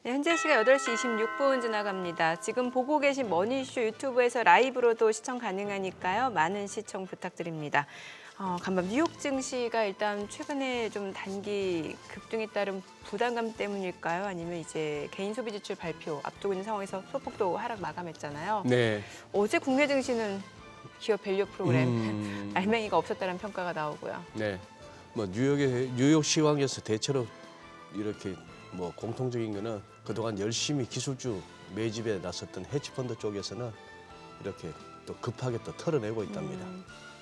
네, 현재 시각 8시 26분 지나갑니다. 지금 보고 계신 머니쇼 유튜브에서 라이브로도 시청 가능하니까요. 많은 시청 부탁드립니다. 간밤 뉴욕 증시가 일단 최근에 좀 단기 급등에 따른 부담감 때문일까요? 아니면 이제 개인 소비 지출 발표 앞두고 있는 상황에서 소폭도 하락 마감했잖아요. 네. 어제 국내 증시는 기업 밸류 프로그램 알맹이가 없었다는 평가가 나오고요. 네. 뭐 뉴욕 시황에서 대체로 이렇게 뭐 공통적인 거는 그동안 열심히 기술주 매집에 나섰던 헤지펀드 쪽에서는 이렇게 또 급하게 또 털어내고 있답니다.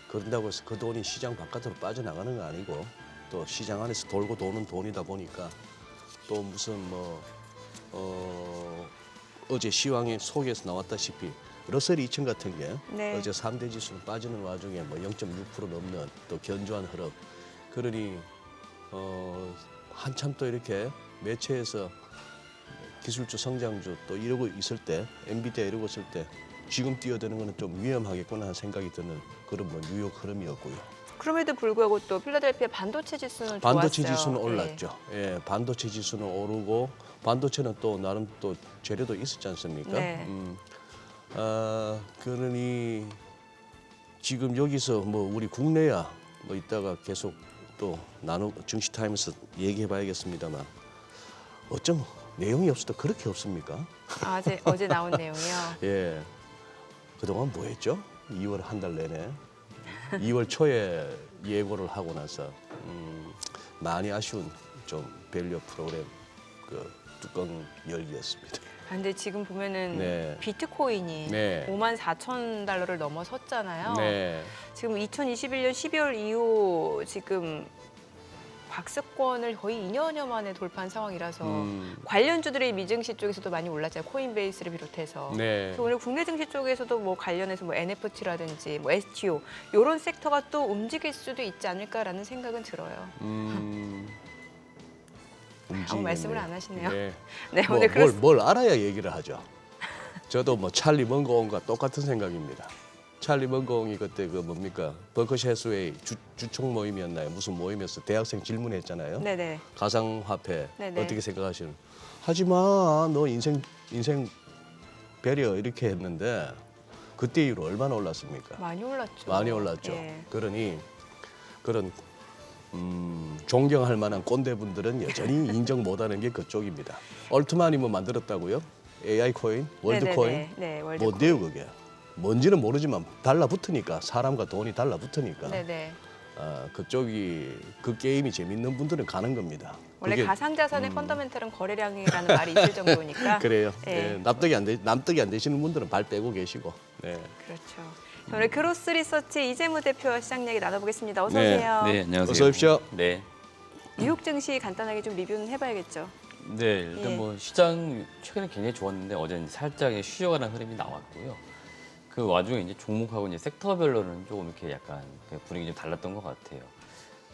그런다고 해서 그 돈이 시장 바깥으로 빠져나가는 건 아니고 또 시장 안에서 돌고 도는 돈이다 보니까 또 무슨 어제 시황의 속에서 나왔다시피 러셀 2000 같은 게 네. 어제 3대 지수는 빠지는 와중에 뭐 0.6% 넘는 또 견조한 흐름. 그러니 한참 또 이렇게 매체에서 기술주 성장주 또 이러고 있을 때 엔비디아 이러고 있을 때 지금 뛰어드는 거는 좀 위험하겠구나 하는 생각이 드는 그런 뭐 뉴욕 흐름이었고요. 그럼에도 불구하고 또 필라델피아 반도체 지수는 반도체 좋았어요. 지수는 네. 올랐죠. 예, 반도체 지수는 오르고 반도체는 또 나름 또 재료도 있었지 않습니까? 네. 그러니 지금 여기서 뭐 우리 국내야 뭐 이따가 계속 또 증시타임에서 얘기해봐야겠습니다만 어쩜 내용이 없어도 그렇게 없습니까? 어제 나온 내용이요. 예, 그동안 뭐 했죠? 2월 한 달 내내 2월 초에 예고를 하고 나서 많이 아쉬운 좀 밸류 프로그램 그 뚜껑 열기였습니다. 근데 지금 보면은 네. 비트코인이 네. 54,000달러를 넘어섰잖아요. 네, 지금 2021년 12월 이후 지금 박스권을 거의 2년여 만에 돌파한 상황이라서 관련주들이 미증시 쪽에서도 많이 올랐잖아요. 코인베이스를 비롯해서. 네. 그래서 오늘 국내 증시 쪽에서도 뭐 관련해서 뭐 NFT라든지 뭐 STO 이런 섹터가 또 움직일 수도 있지 않을까라는 생각은 들어요. 아무 말씀을 안 하시네요. 네. 네, 뭐, 오늘 뭘 알아야 얘기를 하죠. 저도 뭐 찰리 먼거옹과 똑같은 생각입니다. 찰리 먼거옹이 그때 그 뭡니까 버커시 해스웨이 주총 모임이었나요? 무슨 모임이었어? 대학생 질문했잖아요. 네네. 가상화폐 네네. 어떻게 생각하시는? 하지 마. 너 인생 배려 이렇게 했는데 그때 이후로 얼마나 올랐습니까? 많이 올랐죠. 많이 올랐죠. 예. 그러니 그런 존경할 만한 꼰대분들은 여전히 인정 못하는 게 그쪽입니다. 얼트만이 뭐 만들었다고요? AI 코인, 월드 네네네. 코인, 네, 월드 뭔데요 그게? 뭔지는 모르지만 달라붙으니까 사람과 돈이 달라붙으니까 네네. 그쪽이 그 게임이 재밌는 분들은 가는 겁니다. 원래 그게 가상자산의 펀더멘털은 거래량이라는 말이 있을 정도니까. 그래요. 네. 예, 납득이 안 되시는 분들은 발 빼고 계시고. 네. 그렇죠. 자, 오늘 그로스 리서치 이재무 대표와 시장 얘기 나눠보겠습니다. 어서 네. 오세요. 네, 안녕하세요. 어서 오십시오. 네. 뉴욕 증시 간단하게 좀 리뷰는 해봐야겠죠. 네, 일단 예. 뭐 시장 최근에 굉장히 좋았는데 어제는 살짝 쉬어가는 흐름이 나왔고요. 그 와중에 이제 종목하고 이제 섹터별로는 조금 이렇게 약간 그 분위기 좀 달랐던 것 같아요.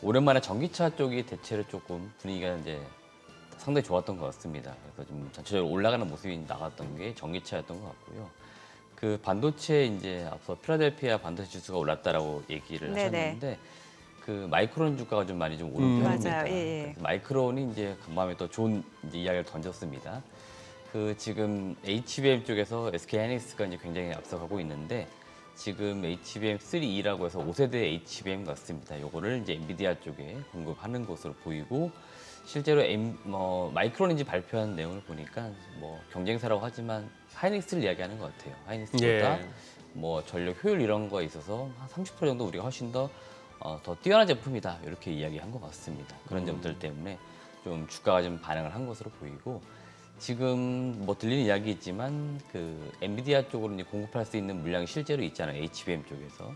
오랜만에 전기차 쪽이 대체로 조금 분위기가 이제 상당히 좋았던 것 같습니다. 그래서 좀 전체적으로 올라가는 모습이 나왔던 게 전기차였던 것 같고요. 그 반도체 이제 앞서 필라델피아 반도체 지수가 올랐다라고 얘기를 네네. 하셨는데 그 마이크론 주가가 좀 많이 좀 오른 편입니다. 맞아요. 예, 예. 그래서 마이크론이 이제 간밤에 또 좋은 이제 이야기를 던졌습니다. 그 지금 HBM 쪽에서 SK 하이닉스가 이제 굉장히 앞서가고 있는데 지금 HBM3E라고 해서 5세대 HBM 같습니다. 요거를 이제 엔비디아 쪽에 공급하는 것으로 보이고 실제로 마이크론인지 발표한 내용을 보니까 뭐 경쟁사라고 하지만 하이닉스를 이야기하는 것 같아요. 하이닉스보다 예. 뭐 전력 효율 이런 거에 있어서 한 30% 정도 우리가 훨씬 더 뛰어난 제품이다 이렇게 이야기한 것 같습니다. 그런 점들 때문에 좀 주가가 좀 반응을 한 것으로 보이고 지금 뭐 들리는 이야기 있지만 그 엔비디아 쪽으로 이제 공급할 수 있는 물량이 실제로 있잖아요. HBM 쪽에서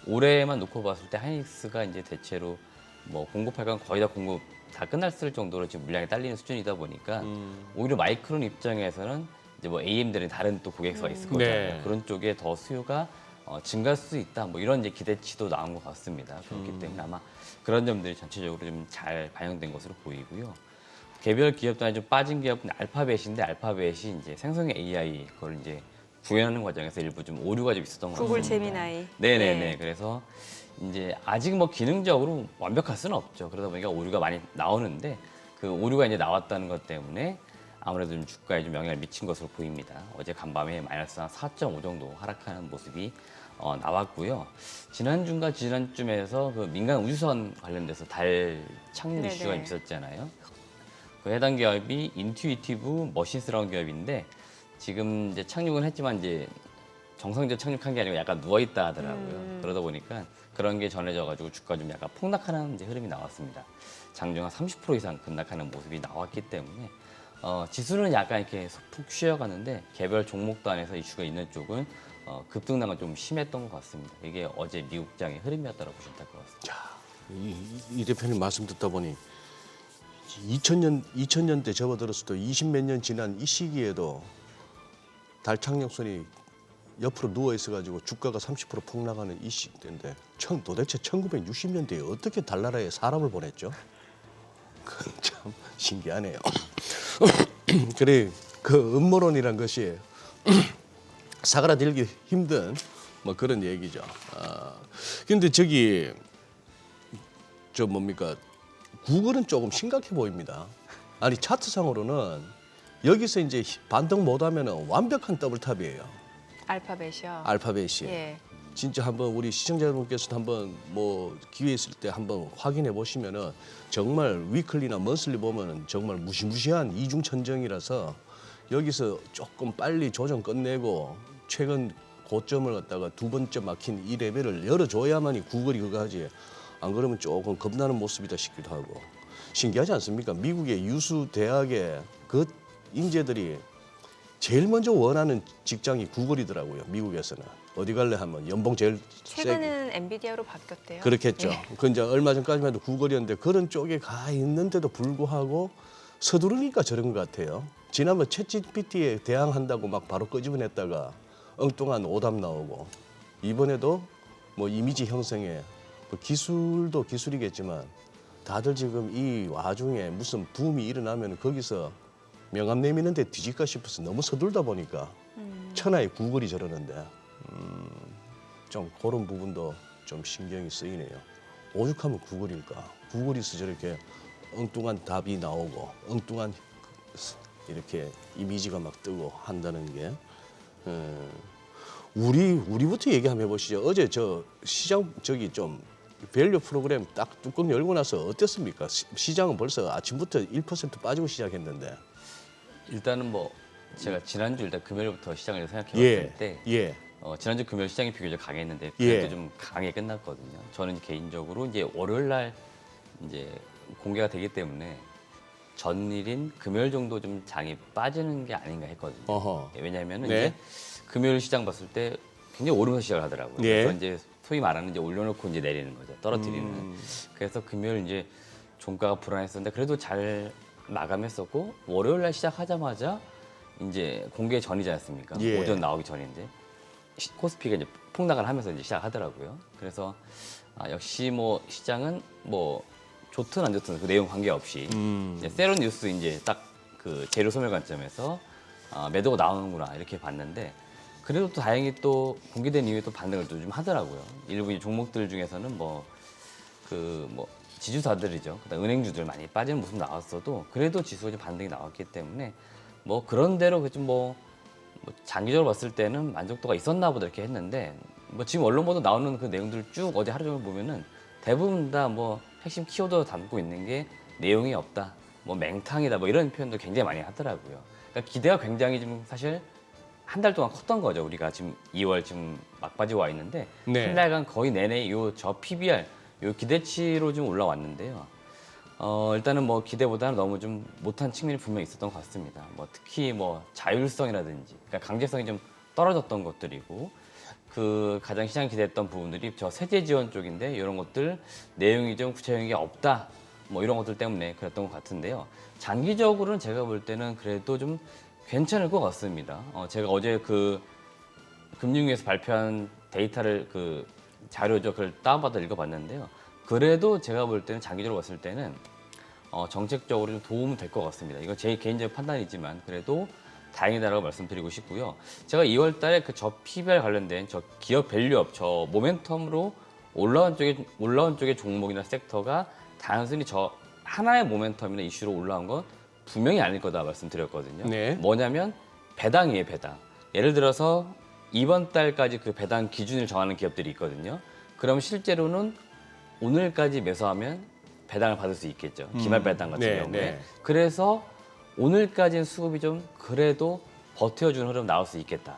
올해만 놓고 봤을 때 하이닉스가 이제 대체로 뭐 공급할 건 거의 다 공급 다 끝났을 정도로 지금 물량이 딸리는 수준이다 보니까 오히려 마이크론 입장에서는 이제 뭐 AM들은 다른 또 고객사가 있을 거잖아요. 네. 그런 쪽에 더 수요가 증가할 수 있다. 뭐 이런 이제 기대치도 나온 것 같습니다. 그렇기 때문에 아마 그런 점들이 전체적으로 좀 잘 반영된 것으로 보이고요. 개별 기업 단위 좀 빠진 기업은 알파벳인데 알파벳이 이제 생성형 AI 그걸 이제 구현하는 과정에서 일부 좀 오류가 좀 있었던 것 구글 같습니다. 제미나이. 네네네. 예. 그래서 이제 아직 뭐 기능적으로 완벽할 수는 없죠. 그러다 보니까 오류가 많이 나오는데 그 오류가 이제 나왔다는 것 때문에 아무래도 좀 주가에 좀 영향을 미친 것으로 보입니다. 어제 간밤에 마이너스 한 4.5 정도 하락하는 모습이 나왔고요. 지난주인가 지난주에서 그 민간 우주선 관련돼서 달 착륙 네네. 이슈가 있었잖아요. 그 해당 기업이 인투이티브 머신스라는 기업인데 지금 이제 착륙은 했지만 이제 정상적으로 착륙한 게 아니고 약간 누워 있다 하더라고요. 그러다 보니까 그런 게 전해져가지고 주가 좀 약간 폭락하는 이제 흐름이 나왔습니다. 장중 한 30% 이상 급락하는 모습이 나왔기 때문에 지수는 약간 이렇게 푹 쉬어가는데 개별 종목도 안에서 이슈가 있는 쪽은 급등락은 좀 심했던 것 같습니다. 이게 어제 미국장의 흐름이었다고 보시면 될 것 같습니다. 이 대표님 말씀 듣다 보니 2000년대 접어들었을 때 20몇 년 지난 이 시기에도 달 착륙선이 옆으로 누워 있어가지고 주가가 30% 폭락하는 이 시기인데 도대체 1960년대에 어떻게 달나라에 사람을 보냈죠? 그건 참 신기하네요. 그래 그 음모론이란 것이 사그라들기 힘든 뭐 그런 얘기죠. 근데 저기 저 뭡니까 구글은 조금 심각해 보입니다. 아니 차트상으로는 여기서 이제 반등 못하면은 완벽한 더블탑이에요. 알파벳이요. 알파벳이. 예. 진짜 한번 우리 시청자 여러분께서도 한번 뭐 기회 있을 때 한번 확인해 보시면은 정말 위클리나 먼슬리 보면은 정말 무시무시한 이중천정이라서 여기서 조금 빨리 조정 끝내고 최근 고점을 갖다가 두 번째 막힌 이 레벨을 열어줘야만이 구글이 그거 하지. 안 그러면 조금 겁나는 모습이다 싶기도 하고 신기하지 않습니까? 미국의 유수 대학의 그 인재들이 제일 먼저 원하는 직장이 구글이더라고요. 미국에서는 어디 갈래 하면 연봉 제일 세게. 최근에는 엔비디아로 바뀌었대요. 그렇겠죠. 예. 그 이제 얼마 전까지만 해도 구글이었는데 그런 쪽에 가 있는데도 불구하고 서두르니까 저런 것 같아요. 지난번 챗GPT에 대항한다고 막 바로 끄집어냈다가 엉뚱한 오답 나오고 이번에도 뭐 이미지 형성에 뭐 기술도 기술이겠지만 다들 지금 이 와중에 무슨 붐이 일어나면 거기서 명함 내미는데 뒤질까 싶어서 너무 서둘다 보니까 천하의 구글이 저러는데 좀 그런 부분도 좀 신경이 쓰이네요. 오죽하면 구글일까? 구글에서 저렇게 엉뚱한 답이 나오고 엉뚱한 이렇게 이미지가 막 뜨고 한다는 게 우리부터 얘기 한번 해보시죠. 어제 저 시장 저기 좀 밸류 프로그램 딱 뚜껑 열고 나서 어땠습니까? 시장은 벌써 아침부터 1% 빠지고 시작했는데. 일단은 뭐 제가 지난주 일단 금요일부터 시장을 생각해 예, 봤을 때 예, 지난주 금요일 시장이 비교적 강했는데 예. 그래도 좀 강하게 끝났거든요. 저는 개인적으로 이제 월요일 날 이제 공개가 되기 때문에 전일인 금요일 정도 좀 장이 빠지는 게 아닌가 했거든요. 어허. 왜냐하면 네. 이제 금요일 시장 봤을 때 굉장히 오르면서 시작을 하더라고요. 예. 그래서 이제 소위 말하는 이제 올려놓고 이제 내리는 거죠. 떨어뜨리는. 그래서 금요일 이제 종가가 불안했었는데 그래도 잘 마감했었고 월요일 날 시작하자마자 이제 공개 전이지 않습니까? 예. 오전 나오기 전인데 코스피가 이제 폭락을 하면서 이제 시작하더라고요. 그래서 역시 뭐 시장은 뭐 좋든 안 좋든 그 내용 관계없이 이제 세론 뉴스 이제 딱 그 재료 소멸 관점에서 매도가 나오는구나 이렇게 봤는데 그래도 또 다행히 또 공개된 이후에 또 반등을 또 좀 하더라고요. 일부 이 종목들 중에서는 뭐 지주사들이죠. 그다음 은행주들 많이 빠지는 모습 나왔어도 그래도 지수가 좀 반등이 나왔기 때문에 뭐 그런 대로 좀 뭐 장기적으로 봤을 때는 만족도가 있었나 보다 이렇게 했는데 뭐 지금 언론 보도 나오는 그 내용들 쭉 어제 하루 종일 보면은 대부분 다 뭐 핵심 키워드 담고 있는 게 내용이 없다, 뭐 맹탕이다, 뭐 이런 표현도 굉장히 많이 하더라고요. 그러니까 기대가 굉장히 지금 사실 한 달 동안 컸던 거죠. 우리가 지금 2월 지금 막바지 와 있는데 네. 한 달간 거의 내내 저 PBR 요 기대치로 좀 올라왔는데요. 일단은 뭐 기대보다는 너무 좀 못한 측면이 분명히 있었던 것 같습니다. 뭐 특히 뭐 자율성이라든지 그러니까 강제성이 좀 떨어졌던 것들이고 그 가장 시장이 기대했던 부분들이 저 세제 지원 쪽인데 이런 것들 내용이 좀 구체적인 게 없다. 뭐 이런 것들 때문에 그랬던 것 같은데요. 장기적으로는 제가 볼 때는 그래도 좀 괜찮을 것 같습니다. 제가 어제 그 금융위에서 발표한 데이터를 그 자료죠. 그걸 다운받아 읽어봤는데요. 그래도 제가 볼 때는 장기적으로 봤을 때는 정책적으로 좀 도움은 될 것 같습니다. 이건 제 개인적 판단이지만 그래도 다행이다라고 말씀드리고 싶고요. 제가 2월 달에 그 저 PBR 관련된 저 기업 밸류업 저 모멘텀으로 올라온 쪽의 종목이나 섹터가 단순히 저 하나의 모멘텀이나 이슈로 올라온 건 분명히 아닐 거다 말씀드렸거든요. 네. 뭐냐면 배당이에요, 배당. 예를 들어서 이번 달까지 그 배당 기준을 정하는 기업들이 있거든요. 그럼 실제로는 오늘까지 매수하면 배당을 받을 수 있겠죠. 기말 배당 같은 네, 경우에. 네. 그래서 오늘까지는 수급이 좀 그래도 버텨주는 흐름 나올 수 있겠다.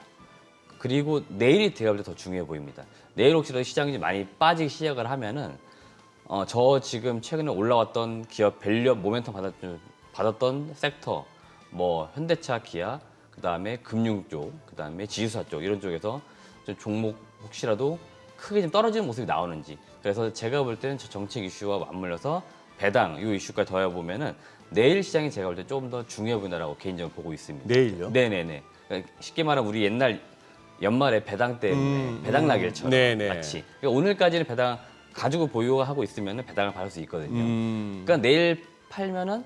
그리고 내일이 제가 볼 때 더 중요해 보입니다. 내일 혹시라도 시장이 좀 많이 빠지기 시작을 하면은 저 지금 최근에 올라왔던 기업 밸류업 모멘텀 받았던 섹터, 뭐 현대차, 기아, 그다음에 금융 쪽, 그다음에 지주사 쪽 이런 쪽에서 좀 종목 혹시라도 크게 좀 떨어지는 모습이 나오는지. 그래서 제가 볼 때는 저 정책 이슈와 맞물려서 배당 이 이슈까지 더해 보면은 내일 시장이 제가 볼 때 조금 더 중요해 보인다라고 개인적으로 보고 있습니다. 내일요? 네네네. 그러니까 쉽게 말하면 우리 옛날 연말에 배당 때문에 배당 낙일처럼 네네. 마치. 그러니까 오늘까지는 배당 가지고 보유하고 있으면 배당을 받을 수 있거든요. 그러니까 내일 팔면은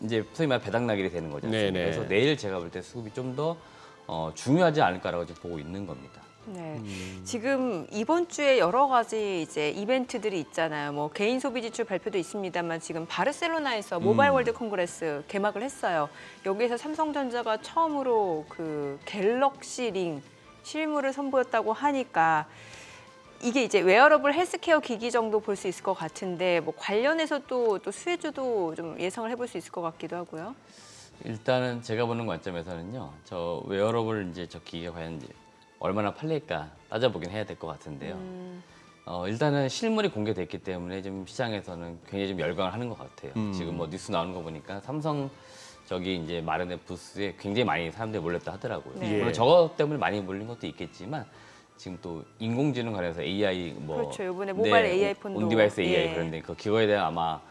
이제 소위 말 배당 낙일이 되는 거죠. 네네. 그래서 내일 제가 볼 때 수급이 좀 더 중요하지 않을까라고 지금 보고 있는 겁니다. 네. 지금 이번 주에 여러 가지 이제 이벤트들이 있잖아요. 뭐 개인 소비 지출 발표도 있습니다만 지금 바르셀로나에서 모바일 월드 콩그레스 개막을 했어요. 여기에서 삼성전자가 처음으로 그 갤럭시 링 실물을 선보였다고 하니까 이게 이제 웨어러블 헬스케어 기기 정도 볼 수 있을 것 같은데 뭐 관련해서 또 수혜주도 좀 예상을 해볼 수 있을 것 같기도 하고요. 일단은 제가 보는 관점에서는요. 저 웨어러블 이제 저 기기가 과연 이제 얼마나 팔릴까 따져보긴 해야 될 것 같은데요. 일단은 실물이 공개됐기 때문에 좀 시장에서는 굉장히 좀 열광을 하는 것 같아요. 지금 뭐 뉴스 나오는 거 보니까 삼성 저기 이제 마련의 부스에 굉장히 많이 사람들이 몰렸다 하더라고요. 네. 물론 저거 때문에 많이 몰린 것도 있겠지만 지금 또 인공지능 관련해서 AI 뭐 그렇죠. 이번에 모바일 AI 폰도. 온디바이스 AI 예. 그런데 그 기거에 대한 아마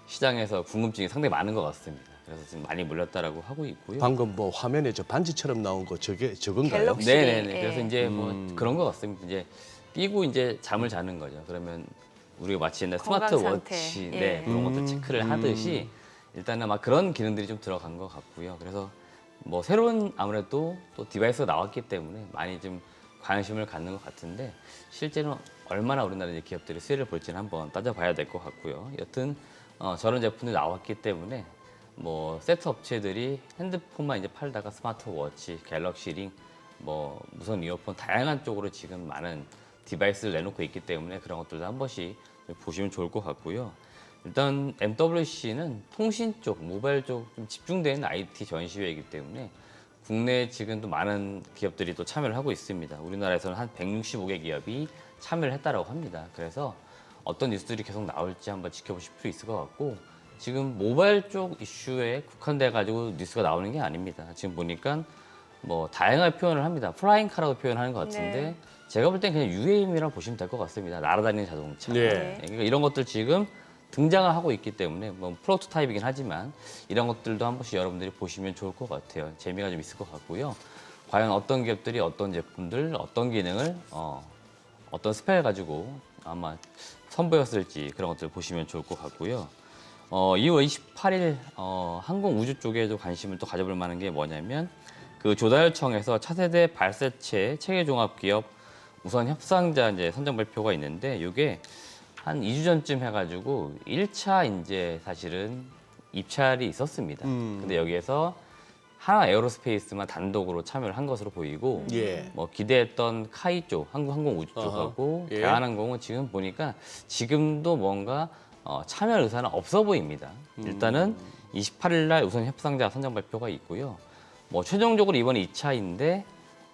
시장에서 궁금증이 상당히 많은 것 같습니다. 그래서 지금 많이 몰렸다라고 하고 있고요. 방금 뭐 화면에 저 반지처럼 나온 거 저건가요? 갤럭시. 네네네. 예. 그래서 이제 뭐 그런 것 같습니다. 이제 끼고 이제 잠을 자는 거죠. 그러면 우리가 마치 옛날 건강 스마트워치 상태. 네, 예. 그런 것들 체크를 하듯이 일단은 막 그런 기능들이 좀 들어간 것 같고요. 그래서 뭐 새로운 아무래도 또 디바이스가 나왔기 때문에 많이 좀 관심을 갖는 것 같은데 실제로 얼마나 우리나라 이제 기업들이 수혜를 볼지는 한번 따져봐야 될 것 같고요. 여튼 저런 제품들이 나왔기 때문에 뭐 세트 업체들이 핸드폰만 이제 팔다가 스마트워치, 갤럭시 링, 뭐 무선 이어폰 다양한 쪽으로 지금 많은 디바이스를 내놓고 있기 때문에 그런 것들도 한 번씩 보시면 좋을 것 같고요. 일단 MWC는 통신 쪽, 모바일 쪽 좀 집중된 IT 전시회이기 때문에 국내에 지금도 많은 기업들이 또 참여를 하고 있습니다. 우리나라에서는 한 165개 기업이 참여를 했다라고 합니다. 그래서 어떤 뉴스들이 계속 나올지 한번 지켜보실 필요 있을 것 같고 지금 모바일 쪽 이슈에 국한돼 가지고 뉴스가 나오는 게 아닙니다. 지금 보니까 뭐 다양한 표현을 합니다. 플라잉 카라고 표현하는 것 같은데 네. 제가 볼 땐 그냥 UAM이라고 보시면 될 것 같습니다. 날아다니는 자동차. 네. 그러니까 이런 것들 지금 등장을 하고 있기 때문에 뭐 프로토타입이긴 하지만 이런 것들도 한 번씩 여러분들이 보시면 좋을 것 같아요. 재미가 좀 있을 것 같고요. 과연 어떤 기업들이 어떤 제품들, 어떤 기능을 어떤 스펙을 가지고 아마 선보였을지 그런 것들 보시면 좋을 것 같고요. 2월 28일 항공우주 쪽에도 관심을 또 가져볼 만한 게 뭐냐면 그 조달청에서 차세대 발사체 체계종합기업 우선 협상자 이제 선정 발표가 있는데 이게 한 2주 전쯤 해가지고 1차 이제 사실은 입찰이 있었습니다. 근데 여기에서 하나 에어로스페이스만 단독으로 참여를 한 것으로 보이고 예. 뭐 기대했던 카이 쪽, 한국항공우주 쪽하고 예. 대한항공은 지금 보니까 지금도 뭔가 참여 의사는 없어 보입니다. 일단은 28일 날 우선 협상자 선정 발표가 있고요. 뭐 최종적으로 이번에 2차인데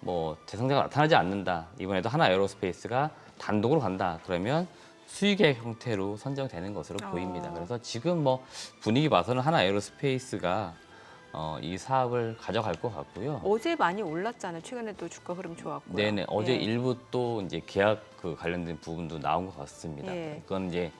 뭐 대상자가 나타나지 않는다. 이번에도 하나 에어로스페이스가 단독으로 간다. 그러면 수의계획 형태로 선정되는 것으로 보입니다. 그래서 지금 뭐 분위기 봐서는 하나 에어로스페이스가 이 사업을 가져갈 것 같고요. 어제 많이 올랐잖아요. 최근에 또 주가 흐름 좋았고요. 네네. 어제 예. 일부 또 이제 계약 그 관련된 부분도 나온 것 같습니다. 예. 그건 이제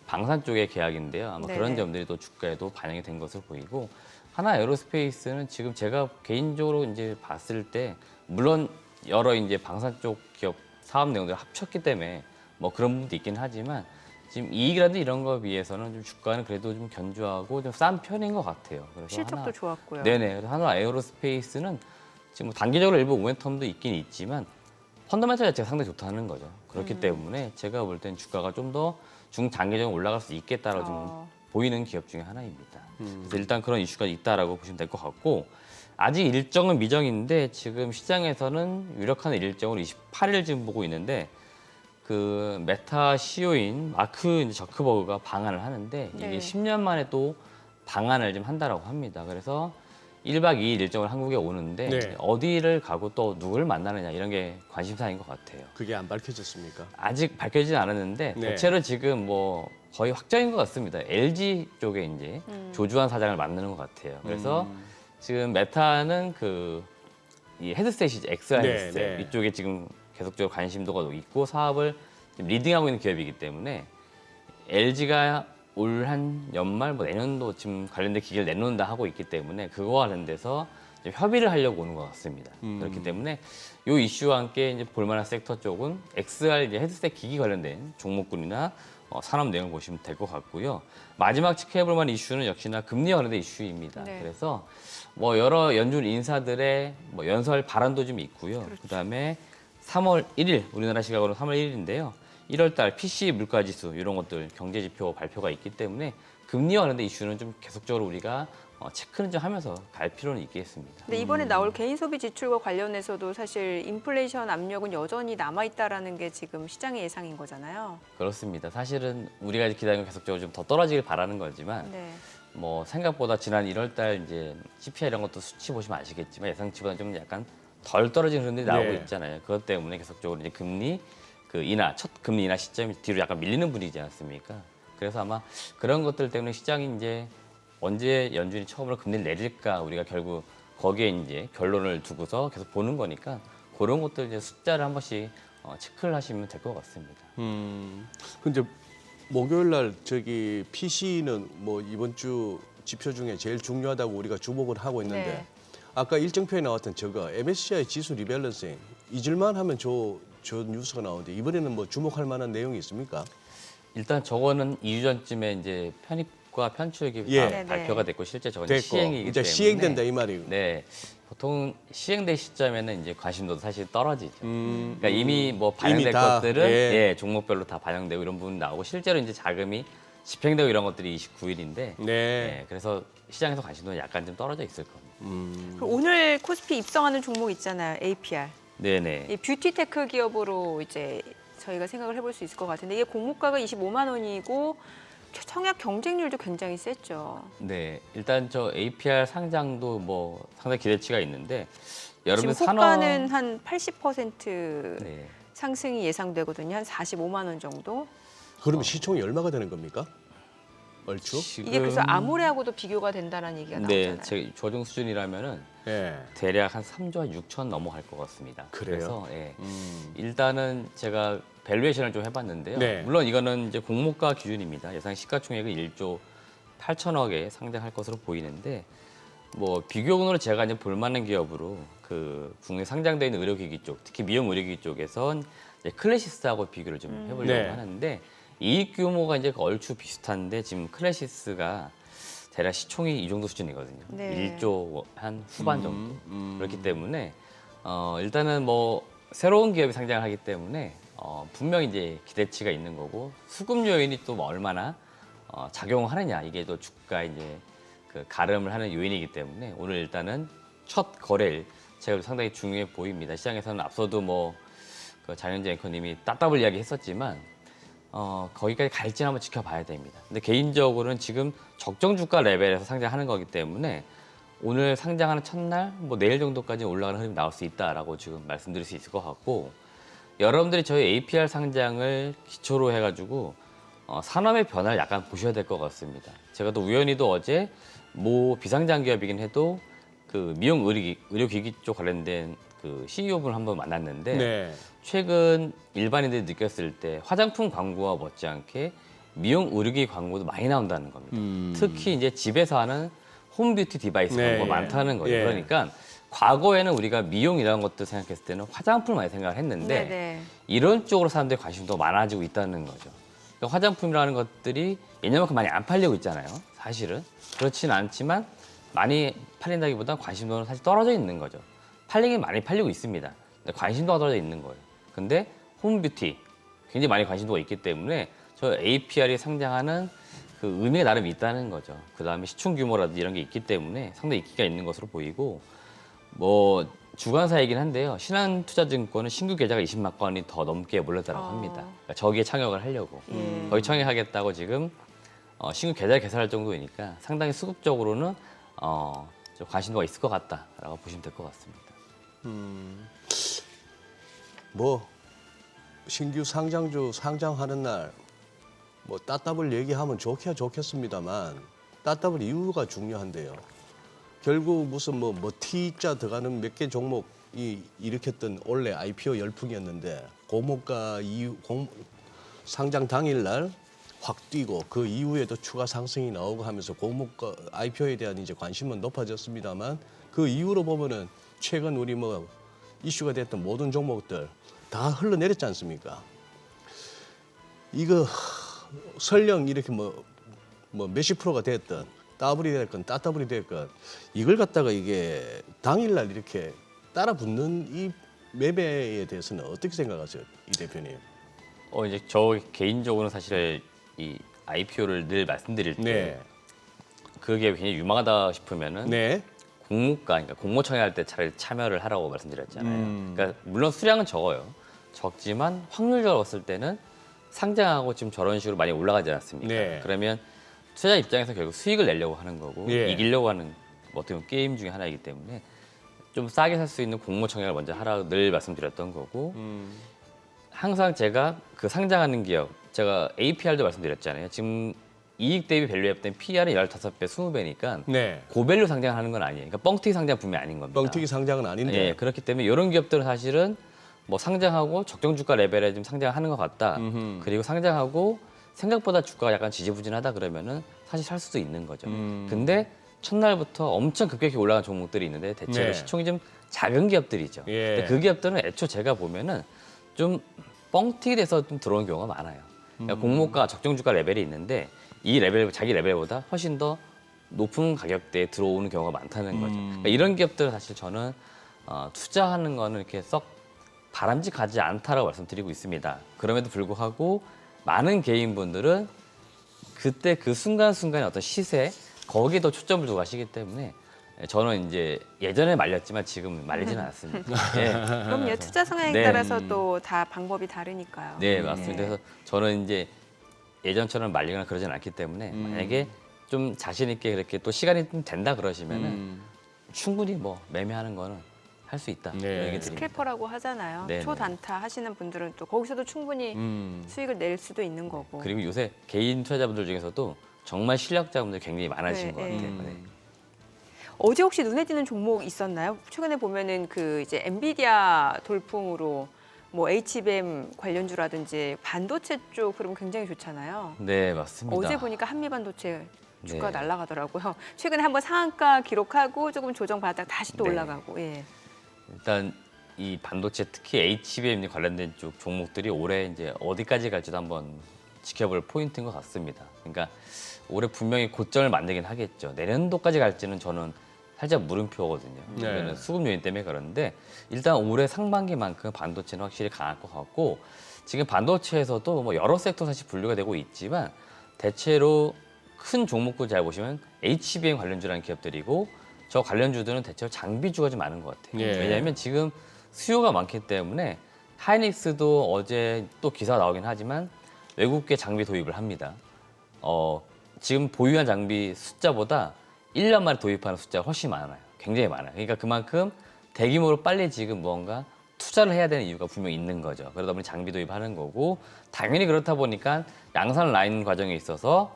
방산 쪽의 계약인데요. 아마 네네. 그런 점들이 또 주가에도 반영이 된 것으로 보이고 하나 에어로스페이스는 지금 제가 개인적으로 이제 봤을 때 물론 여러 이제 방산 쪽 기업 사업 내용들을 합쳤기 때문에 뭐 그런 부분도 있긴 하지만 지금 이익이라든지 이런 거에 비해서는 좀 주가는 그래도 좀 견조하고 좀 싼 편인 것 같아요. 그래서 실적도 좋았고요. 네네. 그래서 하나 에어로스페이스는 지금 뭐 단기적으로 일부 모멘텀도 있긴 있지만 펀더멘털 자체가 상당히 좋다는 거죠. 그렇기 때문에 제가 볼 땐 주가가 좀 더 중장기적으로 올라갈 수 있겠다라고 좀 보이는 기업 중에 하나입니다. 그래서 일단 그런 이슈가 있다라고 보시면 될 것 같고 아직 일정은 미정인데 지금 시장에서는 유력한 일정으로 28일 지금 보고 있는데 그 메타 CEO인 마크 저크버그가 방한을 하는데 네. 이게 10년 만에 또 방한을 좀 한다라고 합니다. 그래서 1박 2일 일정을 한국에 오는데 네. 어디를 가고 또 누구를 만나느냐 이런 게 관심사인 것 같아요. 그게 안 밝혀졌습니까? 아직 밝혀지진 않았는데 네. 대체로 지금 뭐 거의 확정인 것 같습니다. LG 쪽에 이제 조주환 사장을 만나는 것 같아요. 그래서 지금 메타는 그 이 헤드셋이죠. XR 네, 헤드셋 네. 이쪽에 지금 계속적으로 관심도가 있고 사업을 지금 리딩하고 있는 기업이기 때문에 LG가 올 한 연말 뭐 내년도 지금 관련된 기계를 내놓는다 하고 있기 때문에 그거와 관련돼서 이제 협의를 하려고 오는 것 같습니다. 그렇기 때문에 이 이슈와 함께 이제 볼만한 섹터 쪽은 XR 이제 헤드셋 기기 관련된 종목군이나 산업 내용을 보시면 될 것 같고요. 마지막 체크해볼 만한 이슈는 역시나 금리 관련된 이슈입니다. 네. 그래서 뭐 여러 연준 인사들의 뭐 연설 발언도 좀 있고요. 그다음에 3월 1일 우리나라 시각으로 3월 1일인데요. 1월 달 PCE 물가 지수 이런 것들 경제 지표 발표가 있기 때문에 금리와 관련된 이슈는 좀 계속적으로 우리가 체크는 좀 하면서 갈 필요는 있겠습니다. 근데 이번에 나올 개인 소비 지출과 관련해서도 사실 인플레이션 압력은 여전히 남아 있다라는 게 지금 시장의 예상인 거잖아요. 그렇습니다. 사실은 우리가 기다리는 계속적으로 좀 더 떨어지길 바라는 거지만 네. 뭐 생각보다 지난 1월 달 이제 CPI 이런 것도 수치 보시면 아시겠지만 예상치보다 좀 약간 덜 떨어지는 흐름들이 나오고 네. 있잖아요. 그것 때문에 계속적으로 이제 금리 그 인하 첫 금리 인하 시점이 뒤로 약간 밀리는 분위기지 않습니까? 그래서 아마 그런 것들 때문에 시장이 이제 언제 연준이 처음으로 금리를 내릴까 우리가 결국 거기에 이제 결론을 두고서 계속 보는 거니까 그런 것들 이제 숫자를 한 번씩 체크를 하시면 될 것 같습니다. 근데 목요일 날 저기 PC는 뭐 이번 주 지표 중에 제일 중요하다고 우리가 주목을 하고 있는데 네. 아까 일정표에 나왔던 저거 MSCI 지수 리밸런싱 잊을만 하면 저 뉴스가 나오는데 이번에는 뭐 주목할 만한 내용이 있습니까? 일단 저거는 2주 전쯤에 이제 편입과 편출이 예. 다 네네. 발표가 됐고 실제 저건 됐고 시행이기 이제 때문에 시행된다 이 말이고. 네, 보통 시행될 시점에는 이제 관심도도 사실 떨어지죠. 음, 그러니까 이미 뭐 반영될 이미 다, 것들은 예. 예, 종목별로 다 반영되고 이런 부분 나오고 실제로 이제 자금이 집행되고 이런 것들이 29일인데 네. 그래서 시장에서 관심도는 약간 좀 떨어져 있을 겁니다. 그리고 오늘 코스피 입성하는 종목 있잖아요. APR. 네네. 이 뷰티테크 기업으로 이제 저희가 생각을 해볼 수 있을 것 같은데 이게 공모가가 25만 원이고 청약 경쟁률도 굉장히 셌죠. 네, 일단 저 APR 상장도 뭐 상당히 기대치가 있는데 지금 여러분 산업 호가는 한 80% 네. 상승이 예상되거든요. 한 45만 원 정도. 그러면 시총이 얼마가 되는 겁니까? 얼추? 이게 그래서 아모레하고도 비교가 된다는 얘기가 나오잖아요. 네, 제 조정 수준이라면은 예. 대략 한 3조 6천 넘어갈 것 같습니다. 그래요? 그래서 예. 일단은 제가 밸류에이션을 좀 해봤는데요. 네. 물론 이거는 이제 공모가 기준입니다. 예상 시가총액은 1조 8천억에 상장할 것으로 보이는데 뭐 비교군으로 제가 이제 볼만한 기업으로 그 국내 상장되어 있는 의료기기 쪽, 특히 미용 의료기기 쪽에선 이제 클래시스하고 비교를 좀 해보려고 네. 하는데 이익 규모가 이제 얼추 비슷한데 지금 클래시스가 대략 시총이 이 정도 수준이거든요. 네. 1조 한 후반 정도. 그렇기 때문에 일단은 뭐 새로운 기업이 상장을 하기 때문에 분명히 이제 기대치가 있는 거고 수급 요인이 또 뭐 얼마나 작용하느냐 이게 또 주가 이제 그 가름을 하는 요인이기 때문에 오늘 일단은 첫 거래일 제가 상당히 중요해 보입니다. 시장에서는 앞서도 뭐그 장현재 앵커님이 따따블 이야기 했었지만 거기까지 갈지는 한번 지켜봐야 됩니다. 근데 개인적으로는 지금 적정 주가 레벨에서 상장하는 거기 때문에 오늘 상장하는 첫날 뭐 내일 정도까지 올라가는 흐름이 나올 수 있다라고 지금 말씀드릴 수 있을 것 같고 여러분들이 저희 APR 상장을 기초로 해가지고 산업의 변화를 약간 보셔야 될 것 같습니다. 제가 또 우연히도 어제 모 비상장 기업이긴 해도 그 미용 의료기기 쪽 관련된 그 CEO분을 한번 만났는데 네. 최근 일반인들이 느꼈을 때 화장품 광고와 못지않게 미용 의료기 광고도 많이 나온다는 겁니다. 특히 이제 집에서 하는 홈뷰티 디바이스 네, 광고가 예. 많다는 거예요. 예. 그러니까 과거에는 우리가 미용 이런 것들 생각했을 때는 화장품을 많이 생각을 했는데 네네. 이런 쪽으로 사람들이 관심도 많아지고 있다는 거죠. 그러니까 화장품이라는 것들이 예년만큼 많이 안 팔리고 있잖아요. 사실은 그렇지는 않지만 많이 팔린다기보다 관심도는 사실 떨어져 있는 거죠. 팔리긴 많이 팔리고 있습니다. 근데 관심도가 떨어져 있는 거예요. 근데 홈뷰티 굉장히 많이 관심도가 있기 때문에 저 APR이 상장하는 그 의미가 나름 있다는 거죠. 그다음에 시총 규모라든지 이런 게 있기 때문에 상당히 인기가 있는 것으로 보이고 뭐 주관사이긴 한데요. 신한투자증권은 신규 계좌가 20만 건이 더 넘게 몰렸다고 합니다. 그러니까 저기에 창역을 하려고 거기 창역하겠다고 지금 신규 계좌를 개설할 정도이니까 상당히 수급적으로는 좀 관심도가 있을 것 같다라고 보시면 될 것 같습니다. 뭐 신규 상장주 상장하는 날 뭐 따따블 얘기하면 좋게야 좋겠습니다만 따따블 이유가 중요한데요. 결국 무슨 뭐 T자 들어가는 몇 개 종목이 일으켰던 원래 IPO 열풍이었는데 고목가 이후 상장 당일날 확 뛰고 그 이후에도 추가 상승이 나오고 하면서 고목가 IPO에 대한 이제 관심은 높아졌습니다만 그 이후로 보면은 최근 우리 뭐 이슈가 됐던 모든 종목들 다 흘러내렸지 않습니까? 이거 설령 이렇게 뭐 몇십 프로가 됐든 따블이 됐건 따따블이 됐건 이걸 갖다가 이게 당일날 이렇게 따라 붙는 이 매매에 대해서는 어떻게 생각하세요, 이 대표님? 이제 저 개인적으로는 사실 이 IPO를 늘 말씀드릴 때 네. 그게 굉장히 유망하다 싶으면은 네. 공모가, 그러니까 공모청에 할 때 차라리 참여를 하라고 말씀드렸잖아요. 그러니까 물론 수량은 적어요. 적지만 확률적으로 봤을 때는 상장하고 지금 저런 식으로 많이 올라가지 않습니까? 네. 그러면 투자 입장에서 결국 수익을 내려고 하는 거고 예. 이기려고 하는 뭐 어떻게 보면 게임 중에 하나이기 때문에 좀 싸게 살 수 있는 공모 청약을 먼저 하라고 늘 말씀드렸던 거고 항상 제가 그 상장하는 기업 제가 APR도 말씀드렸잖아요. 지금 이익 대비 밸류업 된 PR은 15배, 20배니까 네. 고밸류 상장하는 건 아니에요. 그러니까 뻥튀기 상장 분명히 아닌 겁니다. 뻥튀기 상장은 아닌데. 예, 그렇기 때문에 이런 기업들은 사실은 뭐 상장하고 적정 주가 레벨에 좀 상장하는 것 같다. 그리고 상장하고 생각보다 주가가 약간 지지부진하다 그러면은 사실 살 수도 있는 거죠. 근데 첫날부터 엄청 급격히 올라간 종목들이 있는데 대체로 네. 시총이 좀 작은 기업들이죠. 예. 근데 그 기업들은 애초 제가 보면은 좀 뻥튀기 돼서 좀 들어온 경우가 많아요. 그러니까 공모가 적정 주가 레벨이 있는데 이 레벨 자기 레벨보다 훨씬 더 높은 가격대에 들어오는 경우가 많다는 거죠. 그러니까 이런 기업들은 사실 저는 투자하는 거는 이렇게 썩 바람직하지 않다라고 말씀드리고 있습니다. 그럼에도 불구하고 많은 개인분들은 그때 그 순간순간의 어떤 시세 거기에 더 초점을 두고 가시기 때문에 저는 이제 예전에 말렸지만 지금 말리지는 않습니다. 예. 그럼요. 투자 성향에 네. 따라서 또 다 방법이 다르니까요. 네, 맞습니다. 그래서 저는 이제 예전처럼 말리거나 그러진 않기 때문에 만약에 좀 자신 있게 그렇게 또 시간이 좀 된다 그러시면은 충분히 뭐 매매하는 거는 할 수 있다. 네. 이런 얘기 드립니다. 스캘퍼라고 하잖아요. 네네. 초단타 하시는 분들은 또 거기서도 충분히 수익을 낼 수도 있는 거고. 그리고 요새 개인 투자자분들 중에서도 정말 실력자분들 굉장히 많아진 네, 것 같아요. 네. 네. 어제 혹시 눈에 띄는 종목 있었나요? 최근에 보면은 그 이제 엔비디아 돌풍으로 뭐 HBM 관련주라든지 반도체 쪽 그러면 굉장히 좋잖아요. 네, 맞습니다. 어제 보니까 한미반도체 주가 네. 날아가더라고요. 최근에 한번 상한가 기록하고 조금 조정받다가 다시 또 네. 올라가고. 예. 일단 이 반도체 특히 HBM 관련된 쪽 종목들이 올해 이제 어디까지 갈지도 한번 지켜볼 포인트인 것 같습니다. 그러니까 올해 분명히 고점을 만들긴 하겠죠. 내년도까지 갈지는 저는 살짝 물음표거든요. 네. 이거는 수급 요인 때문에 그러는데 일단 올해 상반기만큼 반도체는 확실히 강할 것 같고 지금 반도체에서도 뭐 여러 섹터 사실 분류가 되고 있지만 대체로 큰 종목들 잘 보시면 HBM 관련주라는 기업들이고 저 관련주들은 대체로 장비주가 좀 많은 것 같아요. 예. 왜냐하면 지금 수요가 많기 때문에 하이닉스도 어제 또 기사가 나오긴 하지만 외국계 장비 도입을 합니다. 지금 보유한 장비 숫자보다 1년 만에 도입하는 숫자가 훨씬 많아요. 굉장히 많아요. 그러니까 그만큼 대규모로 빨리 지금 무언가 투자를 해야 되는 이유가 분명히 있는 거죠. 그러다 보니 장비 도입하는 거고 당연히 그렇다 보니까 양산 라인 과정에 있어서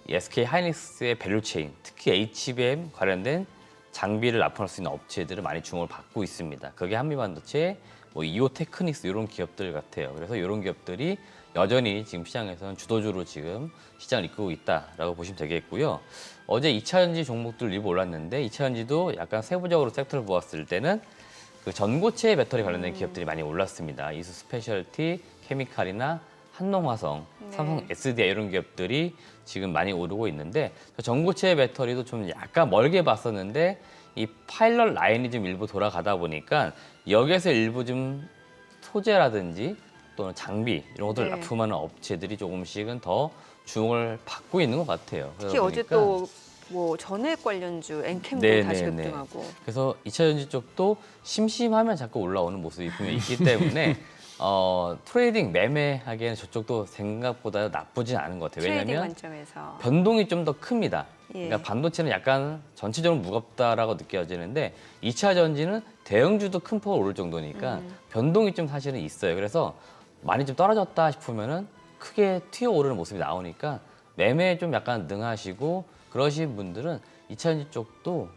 SK 하이닉스의 밸류체인, 특히 HBM 관련된 장비를 납품할 수 있는 업체들을 많이 주목을 받고 있습니다. 그게 한미반도체, 뭐 이오테크닉스 이런 기업들 같아요. 그래서 이런 기업들이 여전히 지금 시장에서는 주도주로 지금 시장을 이끌고 있다라고 보시면 되겠고요. 어제 2차전지 종목들 일부 올랐는데 2차전지도 약간 세부적으로 섹터를 보았을 때는 그 전고체 배터리 관련된 기업들이 많이 올랐습니다. 이수 스페셜티, 케미칼이나 한농화성, 네. 삼성 SDI 이런 기업들이 지금 많이 오르고 있는데 전고체 배터리도 좀 약간 멀게 봤었는데 이 파일럿 라인이 좀 일부 돌아가다 보니까 여기에서 일부 좀 소재라든지 또는 장비 이런 것들을 네. 납품하는 업체들이 조금씩은 더 주목을 받고 있는 것 같아요. 특히 어제 보니까 또 뭐 전액 관련주 엔캠도 네, 다시 네, 네. 급등하고. 그래서 2차 전지 쪽도 심심하면 자꾸 올라오는 모습이 분명히 있기 때문에 트레이딩 매매하기에는 저쪽도 생각보다 나쁘진 않은 것 같아요. 트레이딩 왜냐하면 관점에서. 변동이 좀 더 큽니다. 예. 그러니까 반도체는 약간 전체적으로 무겁다라고 느껴지는데 2차 전지는 대형주도 큰 폭으로 오를 정도니까 변동이 좀 사실은 있어요. 그래서 많이 좀 떨어졌다 싶으면은 크게 튀어 오르는 모습이 나오니까 매매에 좀 약간 능하시고 그러신 분들은 2차 전지 쪽도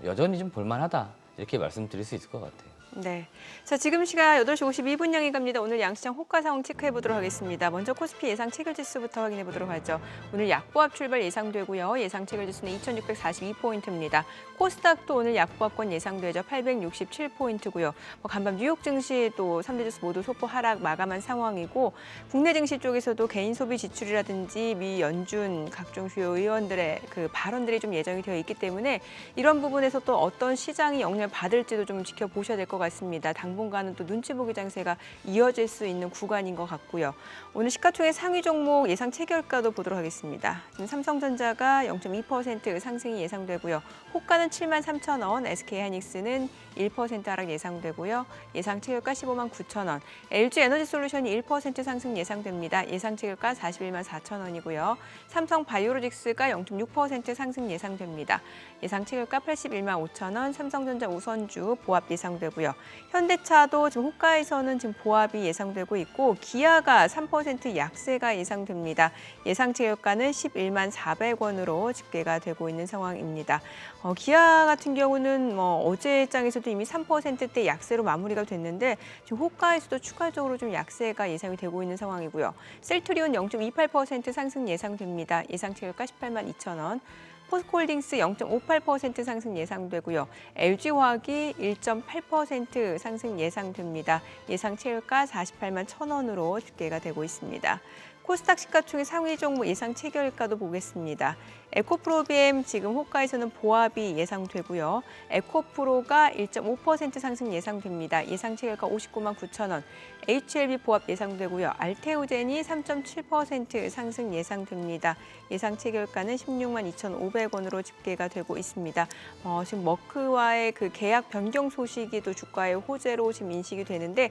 여전히 좀 볼만하다 이렇게 말씀드릴 수 있을 것 같아요. 네. 자, 지금 시각 8시 52분 향해 갑니다. 오늘 양시장 호가 상황 체크해 보도록 하겠습니다. 먼저 코스피 예상 체결 지수부터 확인해 보도록 하죠. 오늘 약보합 출발 예상되고요. 예상 체결 지수는 2642포인트입니다. 코스닥도 오늘 약보합권 예상되죠. 867포인트고요. 간밤 뉴욕 증시도 3대 지수 모두 소폭 하락 마감한 상황이고 국내 증시 쪽에서도 개인 소비 지출이라든지 미 연준 각종 주요 의원들의 그 발언들이 좀 예정이 되어 있기 때문에 이런 부분에서 또 어떤 시장이 영향을 받을지도 좀 지켜보셔야 될 것 같습니다. 당분간은 또 눈치 보기 장세가 이어질 수 있는 구간인 것 같고요. 오늘 시가총액 상위 종목 예상 체결가도 보도록 하겠습니다. 지금 삼성전자가 0.2% 상승이 예상되고요. 호가는 73,000원, SK하이닉스는 1% 하락 예상되고요. 예상 체결가 15만 9천 원. LG에너지솔루션이 1% 상승 예상됩니다. 예상 체결가 41만 4천 원이고요. 삼성바이오로직스가 0.6% 상승 예상됩니다. 예상 체결가 81만 5천 원. 삼성전자 우선주 보합 예상되고요. 현대차도 지금 호가에서는 지금 보합이 예상되고 있고 기아가 3% 약세가 예상됩니다. 예상 체결가는 11만 400원으로 집계가 되고 있는 상황입니다. 기아 같은 경우는 어제 장에서도 이미 3%대 약세로 마무리가 됐는데 지금 호가에서도 추가적으로 좀 약세가 예상이 되고 있는 상황이고요. 셀트리온 0.28% 상승 예상됩니다. 예상 체결가 18만 2천 원. 포스코홀딩스 0.58% 상승 예상되고요. LG화학이 1.8% 상승 예상됩니다. 예상 체결가 48만 1,000원으로 집계가 되고 있습니다. 코스닥 시가총액 상위 종목 예상 체결가도 보겠습니다. 에코프로비엠 지금 호가에서는 보합이 예상되고요. 에코프로가 1.5% 상승 예상됩니다. 예상 체결가 59만 9천 원. HLB 보합 예상되고요. 알테오젠이 3.7% 상승 예상됩니다. 예상 체결가는 16만 2,500원으로 집계가 되고 있습니다. 지금 머크와의 그 계약 변경 소식이 또 주가의 호재로 지금 인식이 되는데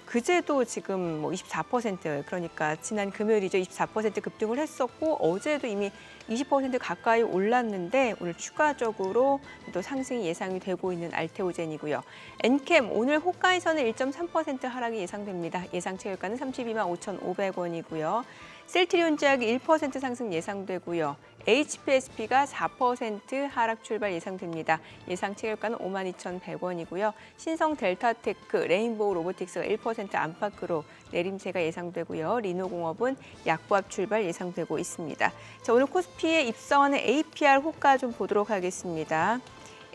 그제도 지금 24% 그러니까 지난 금요일이죠. 24% 급등을 했었고 어제도 이미 20% 가까이 올랐는데 오늘 추가적으로 또 상승이 예상이 되고 있는 알테오젠이고요. 엔캠 오늘 호가에서는 1.3% 하락이 예상됩니다. 예상 체결가는 32만 5,500원이고요. 셀트리온 제약이 1% 상승 예상되고요. HPSP가 4% 하락 출발 예상됩니다. 예상 체결가는 52,100원이고요. 신성 델타테크, 레인보우 로보틱스가 1% 안팎으로 내림세가 예상되고요. 리노공업은 약보합 출발 예상되고 있습니다. 자, 오늘 코스피에 입성하는 APR 호가 좀 보도록 하겠습니다.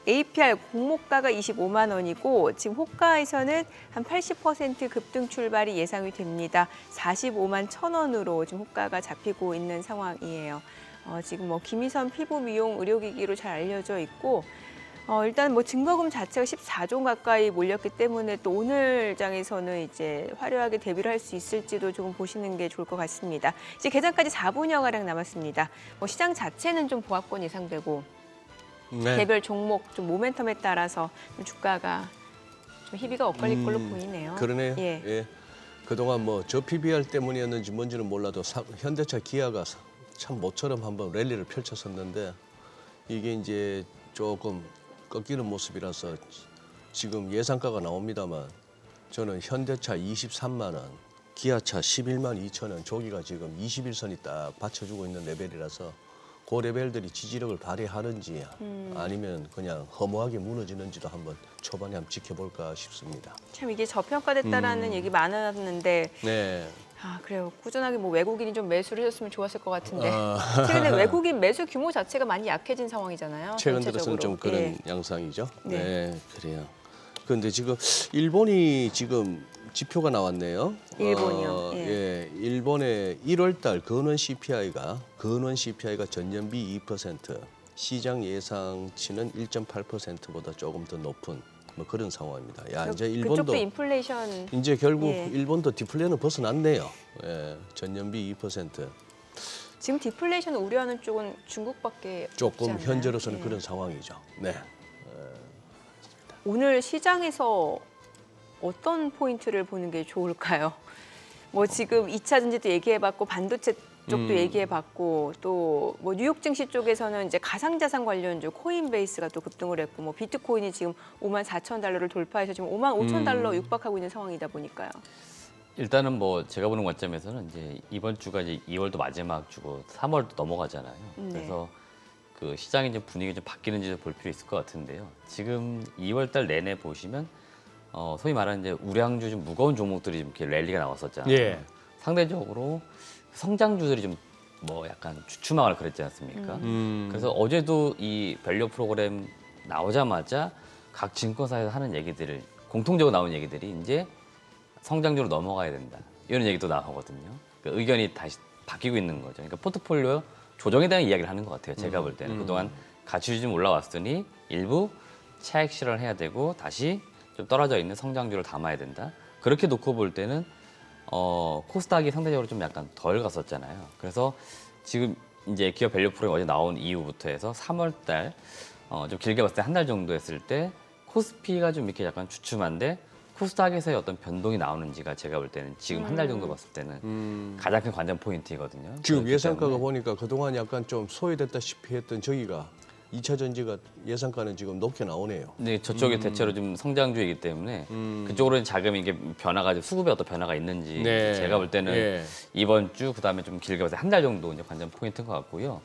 APR 공모가가 25만 원이고 지금 호가에서는 한 80% 급등 출발이 예상이 됩니다. 45만 1,000원으로 지금 호가가 잡히고 있는 상황이에요. 지금 김희선 피부 미용 의료기기로 잘 알려져 있고 일단 증거금 자체가 14조 가까이 몰렸기 때문에 또 오늘 장에서는 이제 화려하게 데뷔를 할 수 있을지도 조금 보시는 게 좋을 것 같습니다. 이제 개장까지 4분여 가량 남았습니다. 시장 자체는 좀 보합권 예상되고 네. 개별 종목 좀 모멘텀에 따라서 좀 주가가 좀 희비가 엇갈릴 걸로 보이네요. 그러네요. 예. 예. 그동안 저 PBR 때문이었는지 뭔지는 몰라도 현대차 기아가 참 모처럼 한번 랠리를 펼쳤었는데 이게 이제 조금 꺾이는 모습이라서 지금 예상가가 나옵니다만 저는 현대차 23만 원, 기아차 11만 2천 원, 조기가 지금 21선이 딱 받쳐주고 있는 레벨이라서 그 레벨들이 지지력을 발휘하는지 아니면 그냥 허무하게 무너지는지도 한번 초반에 한번 지켜볼까 싶습니다. 참 이게 저평가됐다라는 얘기 많았는데 네. 그래요. 꾸준하게 외국인이 좀 매수를 해줬으면 좋았을 것 같은데 최근에 외국인 매수 규모 자체가 많이 약해진 상황이잖아요. 최근 전체적으로. 들어서는 좀 그런 예. 양상이죠. 네. 네, 그래요. 그런데 지금 일본이 지금 지표가 나왔네요. 일본이요? 예, 일본의 1월달 근원 CPI가 전년비 2%, 시장 예상치는 1.8%보다 조금 더 높은 그런 상황입니다. 이제 일본도 그쪽도 인플레이션 이제 결국 예. 일본도 디플레는 벗어났네요. 예, 전년비 2%. 지금 디플레이션 우려하는 쪽은 중국밖에 없지 조금 않나요? 현재로서는 네. 그런 상황이죠. 네. 오늘 시장에서 어떤 포인트를 보는 게 좋을까요? 뭐 지금 2차 전지도 얘기해봤고 반도체 쪽도 얘기해봤고 또 뭐 뉴욕 증시 쪽에서는 이제 가상자산 관련주 코인베이스가 또 급등을 했고 뭐 비트코인이 지금 54,000달러를 돌파해서 지금 55,000달러 육박하고 있는 상황이다 보니까요. 일단은 뭐 제가 보는 관점에서는 이제 이번 주가 이제 2월도 마지막 주고 3월도 넘어가잖아요. 네. 그래서 그 시장의 좀 분위기 좀 바뀌는지도 볼 필요 있을 것 같은데요. 지금 2월달 내내 보시면 소위 말하는 이제 우량주 좀 무거운 종목들이 좀 이렇게 랠리가 나왔었잖아요. 예. 상대적으로 성장주들이 좀 뭐 약간 주춤하거나 그랬지 않습니까? 그래서 어제도 이 밸류 프로그램 나오자마자 각 증권사에서 하는 얘기들을 공통적으로 나온 얘기들이 이제 성장주로 넘어가야 된다. 이런 얘기도 나오거든요. 그러니까 의견이 다시 바뀌고 있는 거죠. 그러니까 포트폴리오 조정에 대한 이야기를 하는 것 같아요. 제가 볼 때는 그동안 가치주좀 올라왔으니 일부 차익 실현을 해야 되고 다시 좀 떨어져 있는 성장주를 담아야 된다. 그렇게 놓고 볼 때는 코스닥이 상대적으로 좀 약간 덜 갔었잖아요. 그래서 지금 이제 기업 밸류 프로그램 어제 나온 이후부터 해서 3월달 좀 길게 봤을 때 한 달 정도 했을 때 코스피가 좀 이렇게 약간 주춤한데 코스닥에서의 어떤 변동이 나오는지가 제가 볼 때는 지금 한 달 정도 봤을 때는 가장 큰 관전 포인트이거든요. 지금 그렇기 예상가가 때문에 보니까 그동안 약간 좀 소외됐다시피 했던 저기가 2차 전지가 예상가는 지금 높게 나오네요. 네, 저쪽이 대체로 좀 성장주이기 때문에 그쪽으로는 자금이 이게 변화가 수급에 어떤 변화가 있는지 네. 제가 볼 때는 예. 이번 주 그다음에 좀 길게 봐서 한 달 정도 이제 관전 포인트인 것 같고요.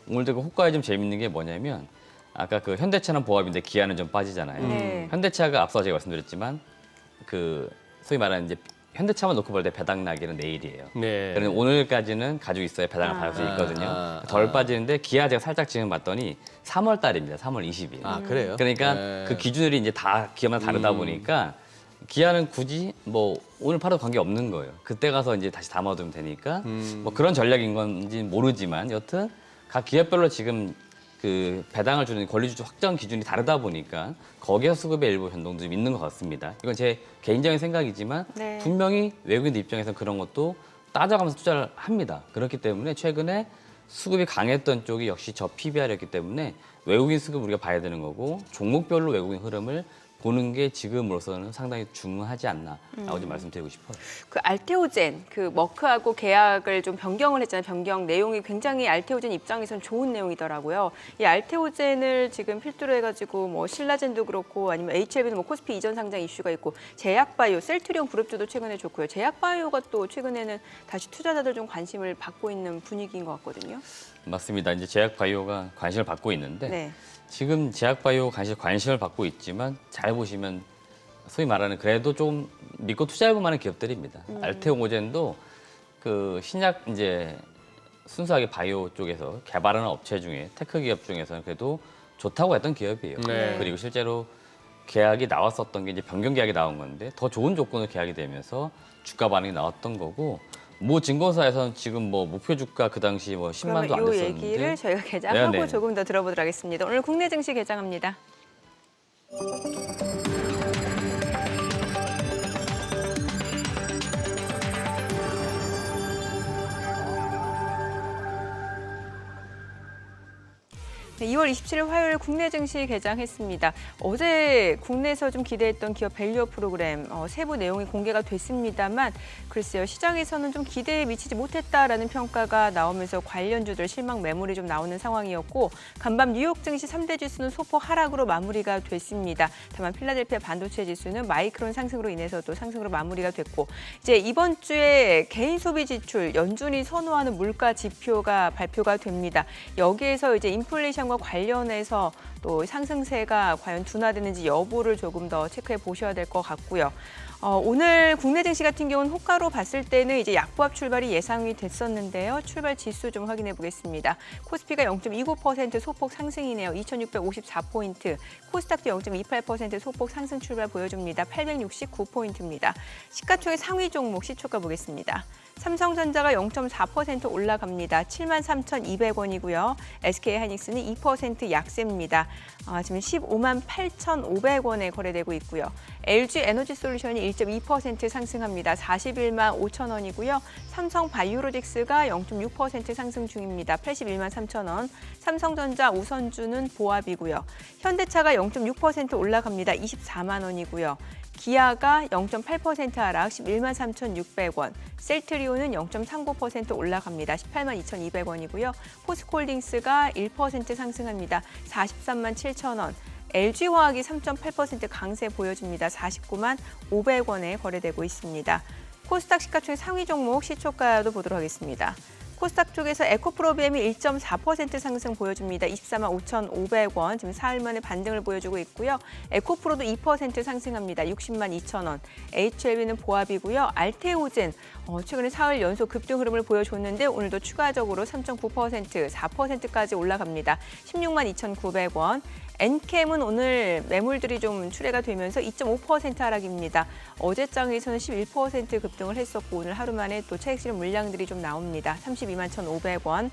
오늘도 그 호가에 좀 재밌는 게 뭐냐면 아까 그 현대차는 보합인데 기아는 좀 빠지잖아요. 네. 현대차가 앞서 제가 말씀드렸지만 그 소위 말하는 이제 현대차만 놓고 볼 때 배당 나기는 내일이에요. 네. 그러면 오늘까지는 가지고 있어야 배당을 받을 수 있거든요. 아, 덜 빠지는데 기아 제가 살짝 지금 봤더니 3월 달입니다. 3월 20일. 아, 그래요? 그러니까 네. 그 기준율이 이제 다 기업마다 다르다 보니까 기아는 굳이 뭐 오늘 팔아도 관계 없는 거예요. 그때 가서 이제 다시 담아두면 되니까 뭐 그런 전략인 건지 모르지만 여튼 각 기업별로 지금 그 배당을 주는 권리주주 확정 기준이 다르다 보니까 거기에서 수급의 일부 변동도 좀 있는 것 같습니다. 이건 제 개인적인 생각이지만 네. 분명히 외국인들 입장에서 그런 것도 따져가면서 투자를 합니다. 그렇기 때문에 최근에 수급이 강했던 쪽이 역시 저 PBR이었기 때문에 외국인 수급 우리가 봐야 되는 거고 종목별로 외국인 흐름을 보는 게 지금으로서는 상당히 중요하지 않나라고 좀 말씀드리고 싶어요. 그 알테오젠 그 머크하고 계약을 좀 변경을 했잖아요. 변경 내용이 굉장히 알테오젠 입장에선 좋은 내용이더라고요. 이 알테오젠을 지금 필두로 해가지고 뭐 신라젠도 그렇고 아니면 HLB는 뭐 코스피 이전 상장 이슈가 있고 제약바이오, 셀트리온 그룹주도 최근에 좋고요. 제약바이오가 또 최근에는 다시 투자자들 좀 관심을 받고 있는 분위기인 것 같거든요. 맞습니다. 이제 제약바이오가 관심을 받고 있는데 네. 지금 제약바이오 관심을 받고 있지만 잘 보시면 소위 말하는 그래도 좀 믿고 투자해볼 만한 기업들입니다. 알테오젠도 그 신약 이제 순수하게 바이오 쪽에서 개발하는 업체 중에 테크 기업 중에서는 그래도 좋다고 했던 기업이에요. 네. 그리고 실제로 계약이 나왔었던 게 이제 변경 계약이 나온 건데 더 좋은 조건으로 계약이 되면서 주가 반응이 나왔던 거고 뭐 증권사에서는 지금 뭐 목표 주가 그 당시 뭐 10만도 안 그러면 이 됐었는데 얘기를 저희가 개장하고 네. 조금 더 들어보도록 하겠습니다. 오늘 국내 증시 개장합니다. 네, 2월 27일 화요일 국내 증시 개장했습니다. 어제 국내에서 좀 기대했던 기업 밸류업 프로그램 세부 내용이 공개가 됐습니다만 글쎄요, 시장에서는 좀 기대에 미치지 못했다라는 평가가 나오면서 관련주들 실망 매물이 좀 나오는 상황이었고 간밤 뉴욕 증시 3대 지수는 소폭 하락으로 마무리가 됐습니다. 다만 필라델피아 반도체 지수는 마이크론 상승으로 인해서 또 상승으로 마무리가 됐고 이제 이번 주에 개인 소비 지출 연준이 선호하는 물가 지표가 발표가 됩니다. 여기에서 이제 인플레이션과 관련해서 또 상승세가 과연 둔화되는지 여부를 조금 더 체크해 보셔야 될 것 같고요. 오늘 국내 증시 같은 경우는 호가로 봤을 때는 이제 약보합 출발이 예상이 됐었는데요. 출발 지수 좀 확인해 보겠습니다. 코스피가 0.29% 소폭 상승이네요. 2,654포인트. 코스닥도 0.28% 소폭 상승 출발 보여줍니다. 869포인트입니다. 시가총액 상위 종목 시초가 보겠습니다. 삼성전자가 0.4% 올라갑니다. 73,200원이고요. SK하이닉스는 2% 약세입니다. 지금 15만 8,500원에 거래되고 있고요. LG 에너지 솔루션이 1.2% 상승합니다. 41만 5천 원이고요. 삼성 바이오로직스가 0.6% 상승 중입니다. 81만 3천 원. 삼성전자 우선주는 보합이고요. 현대차가 0.6% 올라갑니다. 24만 원이고요. 기아가 0.8% 하락 11만 3,600원, 셀트리온은 0.39% 올라갑니다. 18만 2,200원이고요. 포스코홀딩스가 1% 상승합니다. 43만 7천 원. LG화학이 3.8% 강세 보여줍니다. 49만 500원에 거래되고 있습니다. 코스닥 시가총액 상위 종목 시초가도 보도록 하겠습니다. 코스닥 쪽에서 에코프로비엠이 1.4% 상승 보여줍니다. 24만 5,500원, 지금 사흘 만에 반등을 보여주고 있고요. 에코프로도 2% 상승합니다. 60만 2천 원. HLB는 보합이고요. 알테오젠, 최근에 사흘 연속 급등 흐름을 보여줬는데 오늘도 추가적으로 3.9%, 4%까지 올라갑니다. 16만 2,900원. 엔캠은 오늘 매물들이 좀 출회가 되면서 2.5% 하락입니다. 어제장에서는 11% 급등을 했었고 오늘 하루 만에 또 차익 실현 물량들이 좀 나옵니다. 32만 1,500원.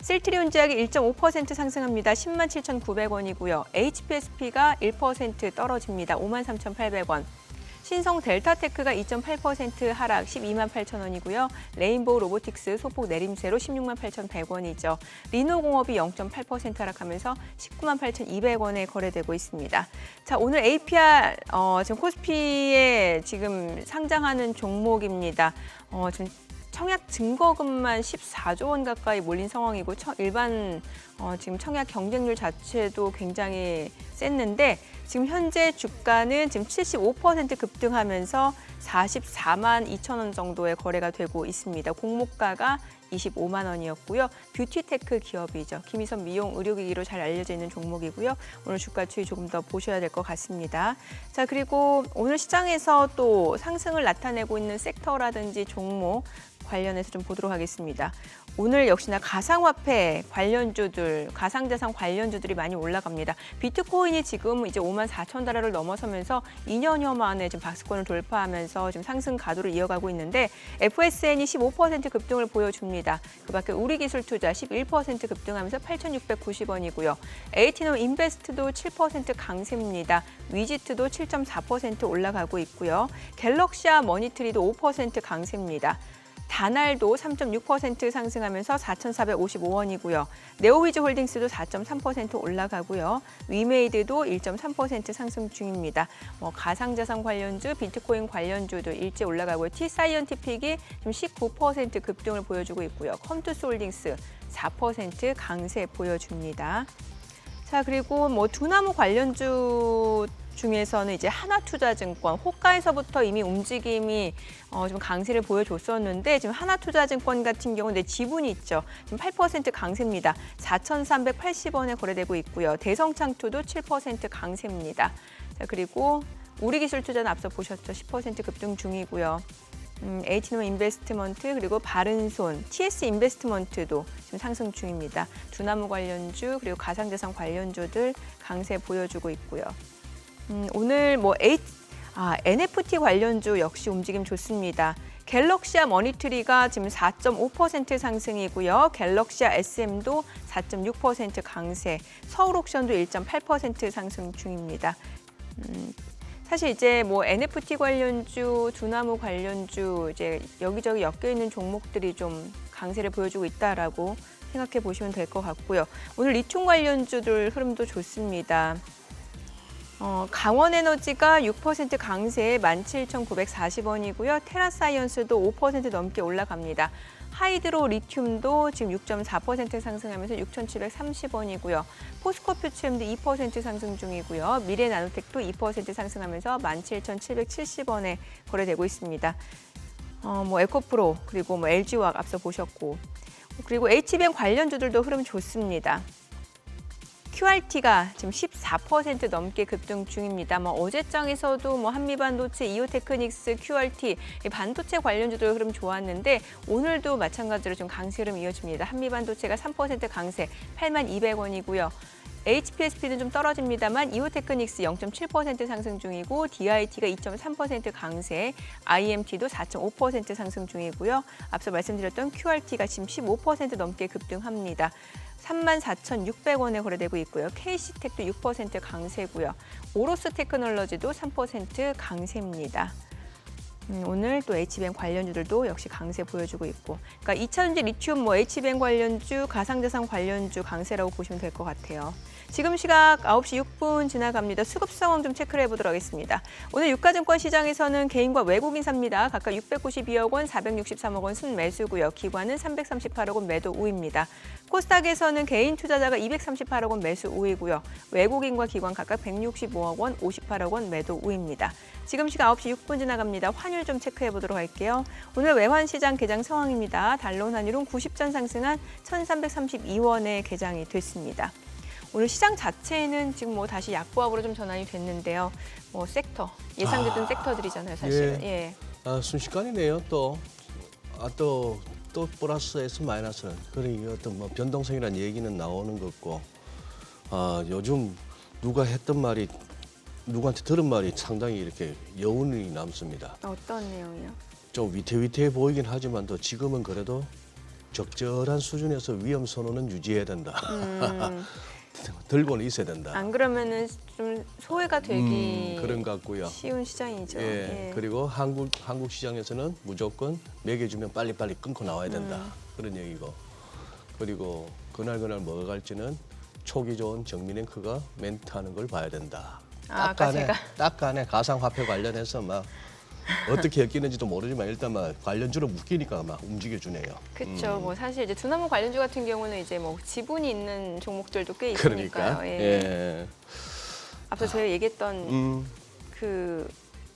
셀트리온 제약이 1.5% 상승합니다. 10만 7,900원이고요. HPSP가 1% 떨어집니다. 5만 3,800원. 신성 델타테크가 2.8% 하락 12만 8천 원이고요. 레인보우 로보틱스 소폭 내림세로 16만 8,100원이죠. 리노공업이 0.8% 하락하면서 19만 8,200원에 거래되고 있습니다. 자, 오늘 APR 지금 코스피에 지금 상장하는 종목입니다. 지금 청약 증거금만 14조 원 가까이 몰린 상황이고 일반 지금 청약 경쟁률 자체도 굉장히 셌는데 지금 현재 주가는 지금 75% 급등하면서 44만 2천 원 정도의 거래가 되고 있습니다. 공모가가 25만 원이었고요. 뷰티테크 기업이죠. 김희선 미용 의료기기로 잘 알려져 있는 종목이고요. 오늘 주가 추이 조금 더 보셔야 될 것 같습니다. 자, 그리고 오늘 시장에서 또 상승을 나타내고 있는 섹터라든지 종목 관련해서 좀 보도록 하겠습니다. 오늘 역시나 가상화폐 관련주들, 가상자산 관련주들이 많이 올라갑니다. 비트코인이 지금 이제 5만 4천 달러를 넘어서면서 2년여 만에 지금 박스권을 돌파하면서 지금 상승 가도를 이어가고 있는데 FSN이 15% 급등을 보여줍니다. 그밖에 우리기술투자 11% 급등하면서 8,690원이고요. 에이티넘 인베스트도 7% 강세입니다. 위지트도 7.4% 올라가고 있고요. 갤럭시아 머니트리도 5% 강세입니다. 다날도 3.6% 상승하면서 4,455원이고요. 네오위즈홀딩스도 4.3% 올라가고요. 위메이드도 1.3% 상승 중입니다. 가상자산 관련주, 비트코인 관련주도 일제 올라가고요. T사이언티픽이 지금 19% 급등을 보여주고 있고요. 컴투스홀딩스 4% 강세 보여줍니다. 자, 그리고 두나무 관련주 중에서는 이제 하나투자증권, 호가에서부터 이미 움직임이 좀 강세를 보여줬었는데 지금 하나투자증권 같은 경우는 지분이 있죠. 지금 8% 강세입니다. 4,380원에 거래되고 있고요. 대성창투도 7% 강세입니다. 자, 그리고 우리기술투자는 앞서 보셨죠. 10% 급등 중이고요. 에이티넘 인베스트먼트 그리고 바른손, TS 인베스트먼트도 지금 상승 중입니다. 두나무 관련주 그리고 가상자산 관련주들 강세 보여주고 있고요. 오늘 NFT 관련주 역시 움직임 좋습니다. 갤럭시아 머니트리가 지금 4.5% 상승이고요. 갤럭시아 SM도 4.6% 강세, 서울옥션도 1.8% 상승 중입니다. 사실 이제 NFT 관련주, 두나무 관련주 이제 여기저기 엮여 있는 종목들이 좀 강세를 보여주고 있다라고 생각해 보시면 될 것 같고요. 오늘 리튬 관련주들 흐름도 좋습니다. 강원에너지가 6% 강세에 17,940원이고요. 테라사이언스도 5% 넘게 올라갑니다. 하이드로 리튬도 지금 6.4% 상승하면서 6,730원이고요. 포스코퓨처엠도 2% 상승 중이고요. 미래나노텍도 2% 상승하면서 17,770원에 거래되고 있습니다. 에코프로 그리고 LG화학 앞서 보셨고 그리고 HBM 관련주들도 흐름 좋습니다. QRT가 지금 14% 넘게 급등 중입니다. 어제장에서도 한미반도체, 이오테크닉스, QRT 반도체 관련주들 흐름 좋았는데 오늘도 마찬가지로 좀 강세 흐름 이어집니다. 한미반도체가 3% 강세, 82,200원이고요. HPSP는 좀 떨어집니다만 이오테크닉스 0.7% 상승 중이고 DIT가 2.3% 강세, IMT도 4.5% 상승 중이고요. 앞서 말씀드렸던 QRT가 지금 15% 넘게 급등합니다. 34,600원에 거래되고 있고요. KC텍도 6% 강세고요. 오로스 테크놀로지도 3% 강세입니다. 오늘 또 H뱅 관련주들도 역시 강세 보여주고 있고, 그러니까 2차전지 리튬, 뭐 H뱅 관련주, 가상자산 관련주 강세라고 보시면 될 것 같아요. 지금 시각 9시 6분 지나갑니다. 수급 상황 좀 체크를 해보도록 하겠습니다. 오늘 유가증권 시장에서는 개인과 외국인 삽니다. 각각 692억 원, 463억 원 순매수고요. 기관은 338억 원 매도 우입니다. 코스닥에서는 개인 투자자가 238억 원 매수 우이고요. 외국인과 기관 각각 165억 원, 58억 원 매도 우입니다. 지금 시각 9시 6분 지나갑니다. 환율 좀 체크해 보도록 할게요. 오늘 외환시장 개장 상황입니다. 달러 환율은 90전 상승한 1,332원에 개장이 됐습니다. 오늘 시장 자체는 지금 뭐 다시 약보합으로 좀 전환이 됐는데요. 뭐 섹터, 예상됐던 섹터들이잖아요, 사실은. 예. 순식간이네요, 또. 또 플러스 S 마이너스. 그러니 어떤 뭐 변동성이라는 얘기는 나오는 것 같고, 요즘 누가 했던 말이, 누구한테 들은 말이 상당히 이렇게 여운이 남습니다. 어떤 내용이요? 좀 위태위태해 보이긴 하지만 또 지금은 그래도 적절한 수준에서 위험 선언은 유지해야 된다. 들고는 있어야 된다. 안 그러면은 좀 소외가 되기 그런 것 같고요. 쉬운 시장이죠. 예. 그리고 한국 시장에서는 무조건 매겨주면 빨리빨리 끊고 나와야 된다. 그런 얘기고. 그리고 그날 뭐가 갈지는 초기 좋은 정민앵커가 멘트하는 걸 봐야 된다. 딱 간에 가상화폐 관련해서 막 어떻게 엮이는지도 모르지만 일단 막 관련주로 묶이니까 막 움직여주네요. 그렇죠. 뭐 사실 이제 두나무 관련주 같은 경우는 이제 뭐 지분이 있는 종목들도 꽤 있으니까요. 그러니까. 예. 앞서 저희가 얘기했던 그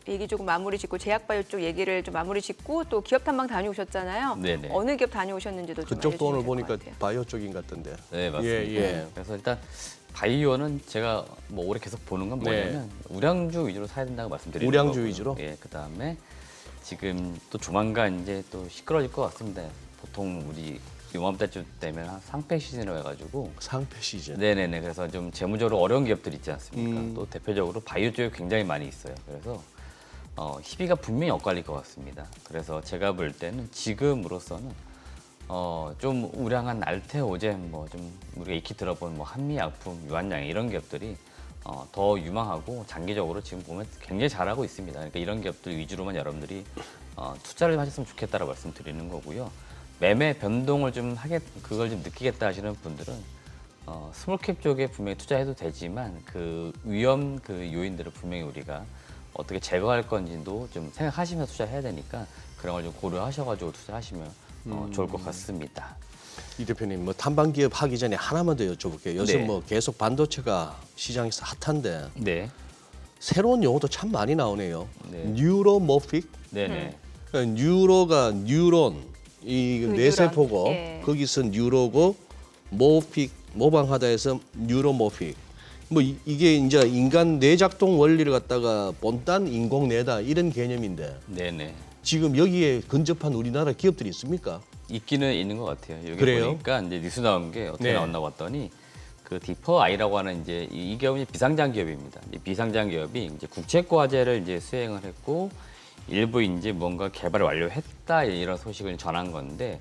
얘기 조금 마무리 짓고 제약바이오 쪽 얘기를 좀 마무리 짓고 또 기업 탐방 다녀오셨잖아요. 네네. 어느 기업 다녀오셨는지도 좀 그쪽도 오늘 알려주시면 보니까 될것 같아요. 바이오 쪽인 것 같던데. 네, 맞습니다. 예. 그래서 일단 바이오는 제가 뭐 올해 계속 보는 건 뭐냐면 우량주 위주로 사야 된다고 말씀드리는 우량주 거고요. 위주로? 예, 그다음에 지금 또 조만간 이제 또 시끄러질 것 같습니다. 보통 우리 요맘때쯤 되면 상패 시즌이라고 해가지고 상패 시즌. 네네네. 그래서 좀 재무적으로 어려운 기업들 있지 않습니까? 또 대표적으로 바이오 쪽에 굉장히 많이 있어요. 그래서 희비가 분명히 엇갈릴 것 같습니다. 그래서 제가 볼 때는 지금으로서는 좀 우량한 알테오젠, 뭐 좀 우리가 익히 들어본 뭐 한미약품, 유한양행 이런 기업들이 더 유망하고 장기적으로 지금 보면 굉장히 잘하고 있습니다. 그러니까 이런 기업들 위주로만 여러분들이 투자를 하셨으면 좋겠다라고 말씀드리는 거고요. 매매 변동을 좀 그걸 좀 느끼겠다 하시는 분들은 스몰캡 쪽에 분명히 투자해도 되지만 그 위험 그 요인들을 분명히 우리가 어떻게 제거할 건지도 좀 생각하시면서 투자해야 되니까 그런 걸 좀 고려하셔가지고 투자하시면 좋을 것 같습니다. 이 대표님 뭐 탐방 기업 하기 전에 하나만 더 여쭤볼게요. 요즘 네. 뭐 계속 반도체가 시장에서 핫한데 네, 새로운 용어도 참 많이 나오네요. 네. 뉴로모픽. 네네. 그러니까 뉴로가 뉴런 이 그 뇌세포고 뉴런, 예. 거기서 뉴로고 모픽 모방하다 해서 뉴로모픽. 뭐 이게 이제 인간 뇌작동 원리를 갖다가 본딴 인공뇌다 이런 개념인데 네네. 지금 여기에 근접한 우리나라 기업들이 있습니까? 있기는 있는 것 같아요. 여기 그래요? 보니까 이제 뉴스 나온 게 어떻게 네. 나왔나 봤더니 그 디퍼 아이라고 하는 이제 이 기업은 비상장 기업입니다. 이 비상장 기업이 이제 국책과제를 이제 수행을 했고 일부 이제 뭔가 개발을 완료했다 이런 소식을 전한 건데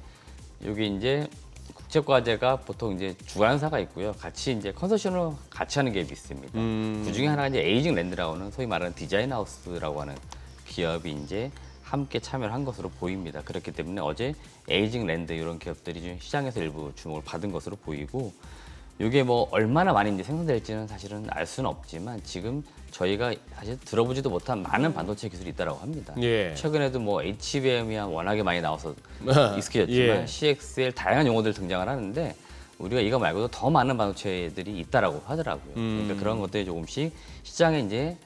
여기 이제 국책과제가 보통 이제 주관사가 있고요. 같이 이제 컨소시엄으로 같이 하는 기업이 있습니다. 그 중에 하나가 이제 에이징 랜드라고 하는 소위 말하는 디자인 하우스라고 하는 기업이 이제 함께 참여를 한 것으로 보입니다. 그렇기 때문에 어제 에이징 랜드 이런 기업들이 좀 시장에서 일부 주목을 받은 것으로 보이고 이게 뭐 얼마나 많이 이제 생산될지는 사실은 알 수는 없지만 지금 저희가 사실 들어보지도 못한 많은 반도체 기술이 있다고 합니다. 예. 최근에도 뭐 HBM이야 워낙에 많이 나와서 익숙해졌지만 예. CXL 다양한 용어들 등장을 하는데 우리가 이거 말고도 더 많은 반도체들이 있다라고 하더라고요. 그러니까 그런 것들이 조금씩 시장에 이제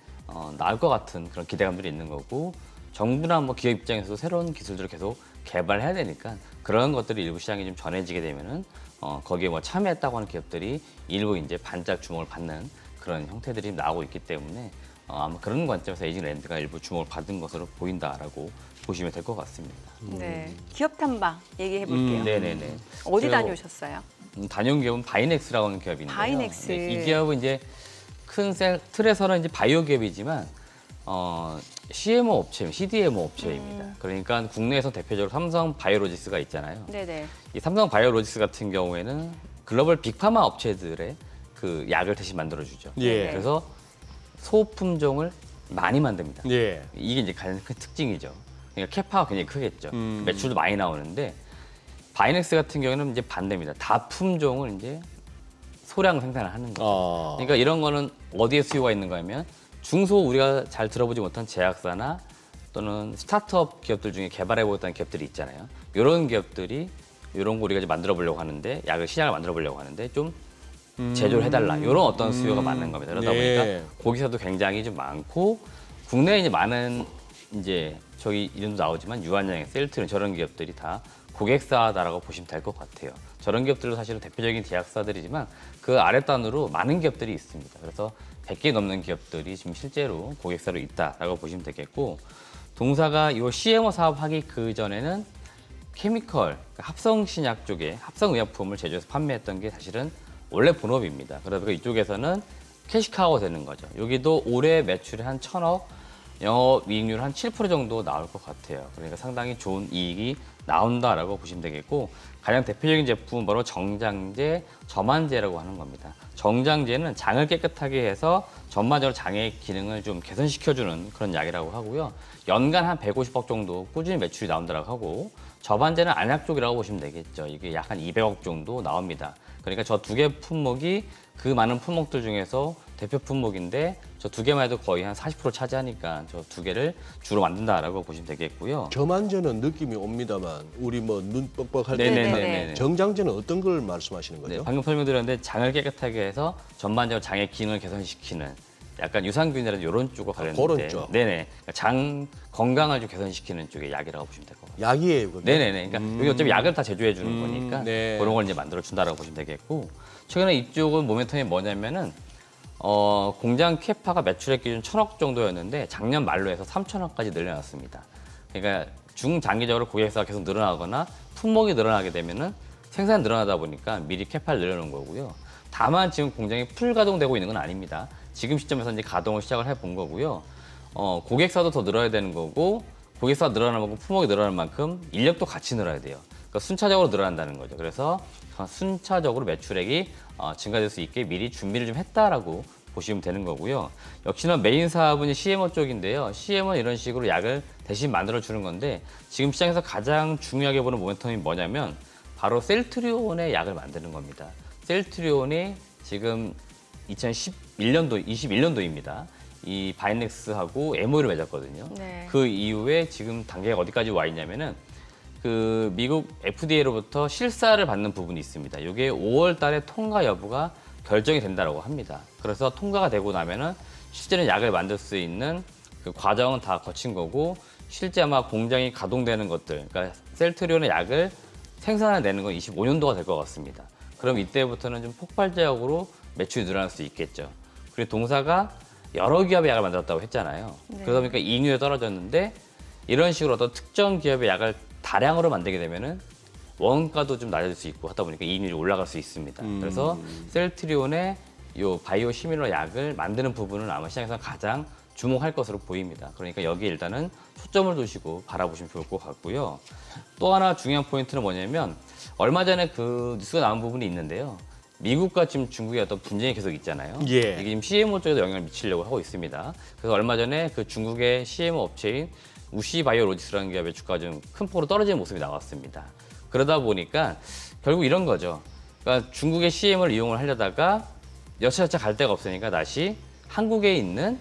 나올 것 같은 그런 기대감들이 있는 거고 정부나 뭐 기업 입장에서도 새로운 기술들을 계속 개발해야 되니까 그런 것들이 일부 시장에 좀 전해지게 되면은 거기에 뭐 참여했다고 하는 기업들이 일부 이제 반짝 주목을 받는 그런 형태들이 나오고 있기 때문에 아마 그런 관점에서 에이징 랜드가 일부 주목을 받은 것으로 보인다라고 보시면 될 것 같습니다. 네. 기업 탐방 얘기해 볼게요. 네네네. 어디 제가 다녀오셨어요? 다녀온 기업은 바이넥스라고 하는 기업인데요. 바이넥스. 네, 이 기업은 이제 큰 틀에서는 이제 바이오 기업이지만 CMO 업체, CDMO 업체입니다. 그러니까 국내에서 대표적으로 삼성 바이오로직스가 있잖아요. 네네. 이 삼성 바이오로직스 같은 경우에는 글로벌 빅파마 업체들의 그 약을 대신 만들어주죠. 예. 그래서 소품종을 많이 만듭니다. 예. 이게 이제 가장 큰 특징이죠. 그러니까 캐파가 굉장히 크겠죠. 매출도 많이 나오는데 바이넥스 같은 경우는 이제 반대입니다. 다품종을 이제 소량 생산을 하는 거죠. 그러니까 이런 거는 어디에 수요가 있는가 하면 중소 우리가 잘 들어보지 못한 제약사나 또는 스타트업 기업들 중에 개발해보겠다는 기업들이 있잖아요. 이런 기업들이 이런 거 우리가 이제 만들어 보려고 하는데 약을 시장을 만들어 보려고 하는데 좀 제조를 해달라 이런 어떤 수요가 많은 겁니다. 그러다 보니까 거기서도 굉장히 좀 많고 국내에 이제 많은 이제 저희 이름도 나오지만 유한양행, 셀트리온 저런 기업들이 다 고객사다라고 보시면 될 것 같아요. 저런 기업들도 사실은 대표적인 제약사들이지만 그 아랫단으로 많은 기업들이 있습니다. 그래서 100개 넘는 기업들이 지금 실제로 고객사로 있다라고 보시면 되겠고 동사가 이 CMO 사업하기 그 전에는 케미컬, 합성신약 쪽에 합성의약품을 제조해서 판매했던 게 사실은 원래 본업입니다. 그러다 보니까 이쪽에서는 캐시카우가 되는 거죠. 여기도 올해 매출이 한 1,000억, 영업이익률 한 7% 정도 나올 것 같아요. 그러니까 상당히 좋은 이익이 나온다라고 보시면 되겠고 가장 대표적인 제품은 바로 정장제, 점안제라고 하는 겁니다. 정장제는 장을 깨끗하게 해서 전반적으로 장의 기능을 좀 개선시켜주는 그런 약이라고 하고요. 연간 한 150억 정도 꾸준히 매출이 나온다고 하고 점안제는 안약 쪽이라고 보시면 되겠죠. 이게 약 한 200억 정도 나옵니다. 그러니까 저 두 개 품목이 그 많은 품목들 중에서 대표 품목인데 저 두 개만 해도 거의 한 40% 차지하니까 저 두 개를 주로 만든다라고 보시면 되겠고요. 저만제는 느낌이 옵니다만 우리 뭐 눈 뻑뻑할 네네네. 때 정장제는 어떤 걸 말씀하시는 거죠? 네, 방금 설명드렸는데 장을 깨끗하게 해서 전반적으로 장의 기능을 개선시키는 약간 유산균이라든지 이런 쪽과 관련된 그런 쪽. 네네. 그러니까 장 건강을 좀 개선시키는 쪽의 약이라고 보시면 될 것 같아요. 약이에요, 그게? 네네네. 그러니까 여기 어차피 약을 다 제조해 주는 거니까 네. 그런 걸 이제 만들어 준다라고 보시면 되겠고 최근에 이쪽은 모멘텀이 뭐냐면은 공장 캐파가 매출액 기준 1,000억 정도였는데 작년 말로 해서 3,000억까지 늘려놨습니다. 그러니까 중장기적으로 고객사가 계속 늘어나거나 품목이 늘어나게 되면은 생산이 늘어나다 보니까 미리 캐파를 늘려놓은 거고요. 다만 지금 공장이 풀 가동되고 있는 건 아닙니다. 지금 시점에서 이제 가동을 시작을 해본 거고요. 고객사도 더 늘어야 되는 거고 고객사가 늘어나는 만큼 품목이 늘어나는 만큼 인력도 같이 늘어야 돼요. 그러니까 순차적으로 늘어난다는 거죠. 그래서 순차적으로 매출액이 증가될 수 있게 미리 준비를 좀 했다라고 보시면 되는 거고요. 역시나 메인 사업은 CMO 쪽인데요. CMO는 이런 식으로 약을 대신 만들어 주는 건데 지금 시장에서 가장 중요하게 보는 모멘텀이 뭐냐면 바로 셀트리온의 약을 만드는 겁니다. 셀트리온이 지금 21년도입니다. 이 바이넥스하고 MOU를 맺었거든요. 네. 그 이후에 지금 단계가 어디까지 와 있냐면은 그 미국 FDA로부터 실사를 받는 부분이 있습니다. 이게 5월 달에 통과 여부가 결정이 된다고 합니다. 그래서 통과가 되고 나면은 실제로 약을 만들 수 있는 그 과정은 다 거친 거고 실제 아마 공장이 가동되는 것들, 그러니까 셀트리온의 약을 생산해내는 건 25년도가 될 것 같습니다. 그럼 이때부터는 좀 폭발적으로 매출이 늘어날 수 있겠죠. 그리고 동사가 여러 기업의 약을 만들었다고 했잖아요. 네. 그러다 보니까 이익률이 떨어졌는데 이런 식으로 어떤 특정 기업의 약을 다량으로 만들게 되면은 원가도 좀 낮아질 수 있고 하다 보니까 이익률이 올라갈 수 있습니다. 그래서 셀트리온의 요 바이오 시밀러 약을 만드는 부분은 아마 시장에서 가장 주목할 것으로 보입니다. 그러니까 여기에 일단은 초점을 두시고 바라보시면 좋을 것 같고요. 또 하나 중요한 포인트는 뭐냐면 얼마 전에 그 뉴스가 나온 부분이 있는데요. 미국과 지금 중국의 어떤 분쟁이 계속 있잖아요. 예. 이게 지금 CMO 쪽에도 영향을 미치려고 하고 있습니다. 그래서 얼마 전에 그 중국의 CMO 업체인 우시바이오로직스라는 기업의 주가가 좀 큰 폭으로 떨어지는 모습이 나왔습니다. 그러다 보니까 결국 이런 거죠. 그러니까 중국의 CM을 이용을 하려다가 여차저차 갈 데가 없으니까 다시 한국에 있는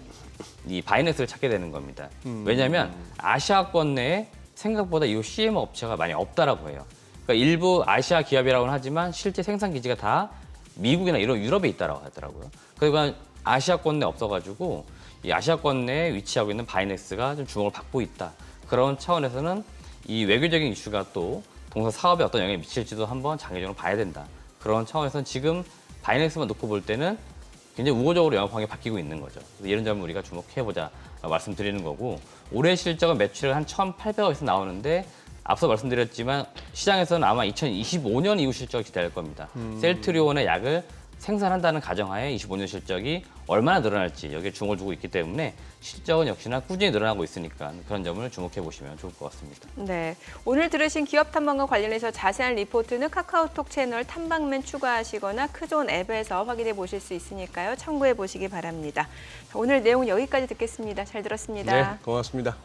이 바이넥스를 찾게 되는 겁니다. 왜냐하면 아시아권 내에 생각보다 이 CM 업체가 많이 없다라고 해요. 그러니까 일부 아시아 기업이라고는 하지만 실제 생산 기지가 다 미국이나 이런 유럽에 있다라고 하더라고요. 그러니까 아시아권 내에 없어가지고 이 아시아권 내에 위치하고 있는 바이넥스가 좀 주목을 받고 있다. 그런 차원에서는 이 외교적인 이슈가 또 동사 사업에 어떤 영향을 미칠지도 한번 장기적으로 봐야 된다. 그런 차원에서는 지금 바이넥스만 놓고 볼 때는 굉장히 우호적으로 영업 환경이 바뀌고 있는 거죠. 그래서 이런 점을 우리가 주목해보자 말씀드리는 거고 올해 실적은 매출이 한 1,800억에서 나오는데 앞서 말씀드렸지만 시장에서는 아마 2025년 이후 실적이 기대할 겁니다. 셀트리온의 약을 생산한다는 가정하에 25년 실적이 얼마나 늘어날지 여기에 중을 두고 있기 때문에 실적은 역시나 꾸준히 늘어나고 있으니까 그런 점을 주목해 보시면 좋을 것 같습니다. 네, 오늘 들으신 기업 탐방과 관련해서 자세한 리포트는 카카오톡 채널 탐방맨 추가하시거나 크존 앱에서 확인해 보실 수 있으니까요. 참고해 보시기 바랍니다. 오늘 내용은 여기까지 듣겠습니다. 잘 들었습니다. 네, 고맙습니다.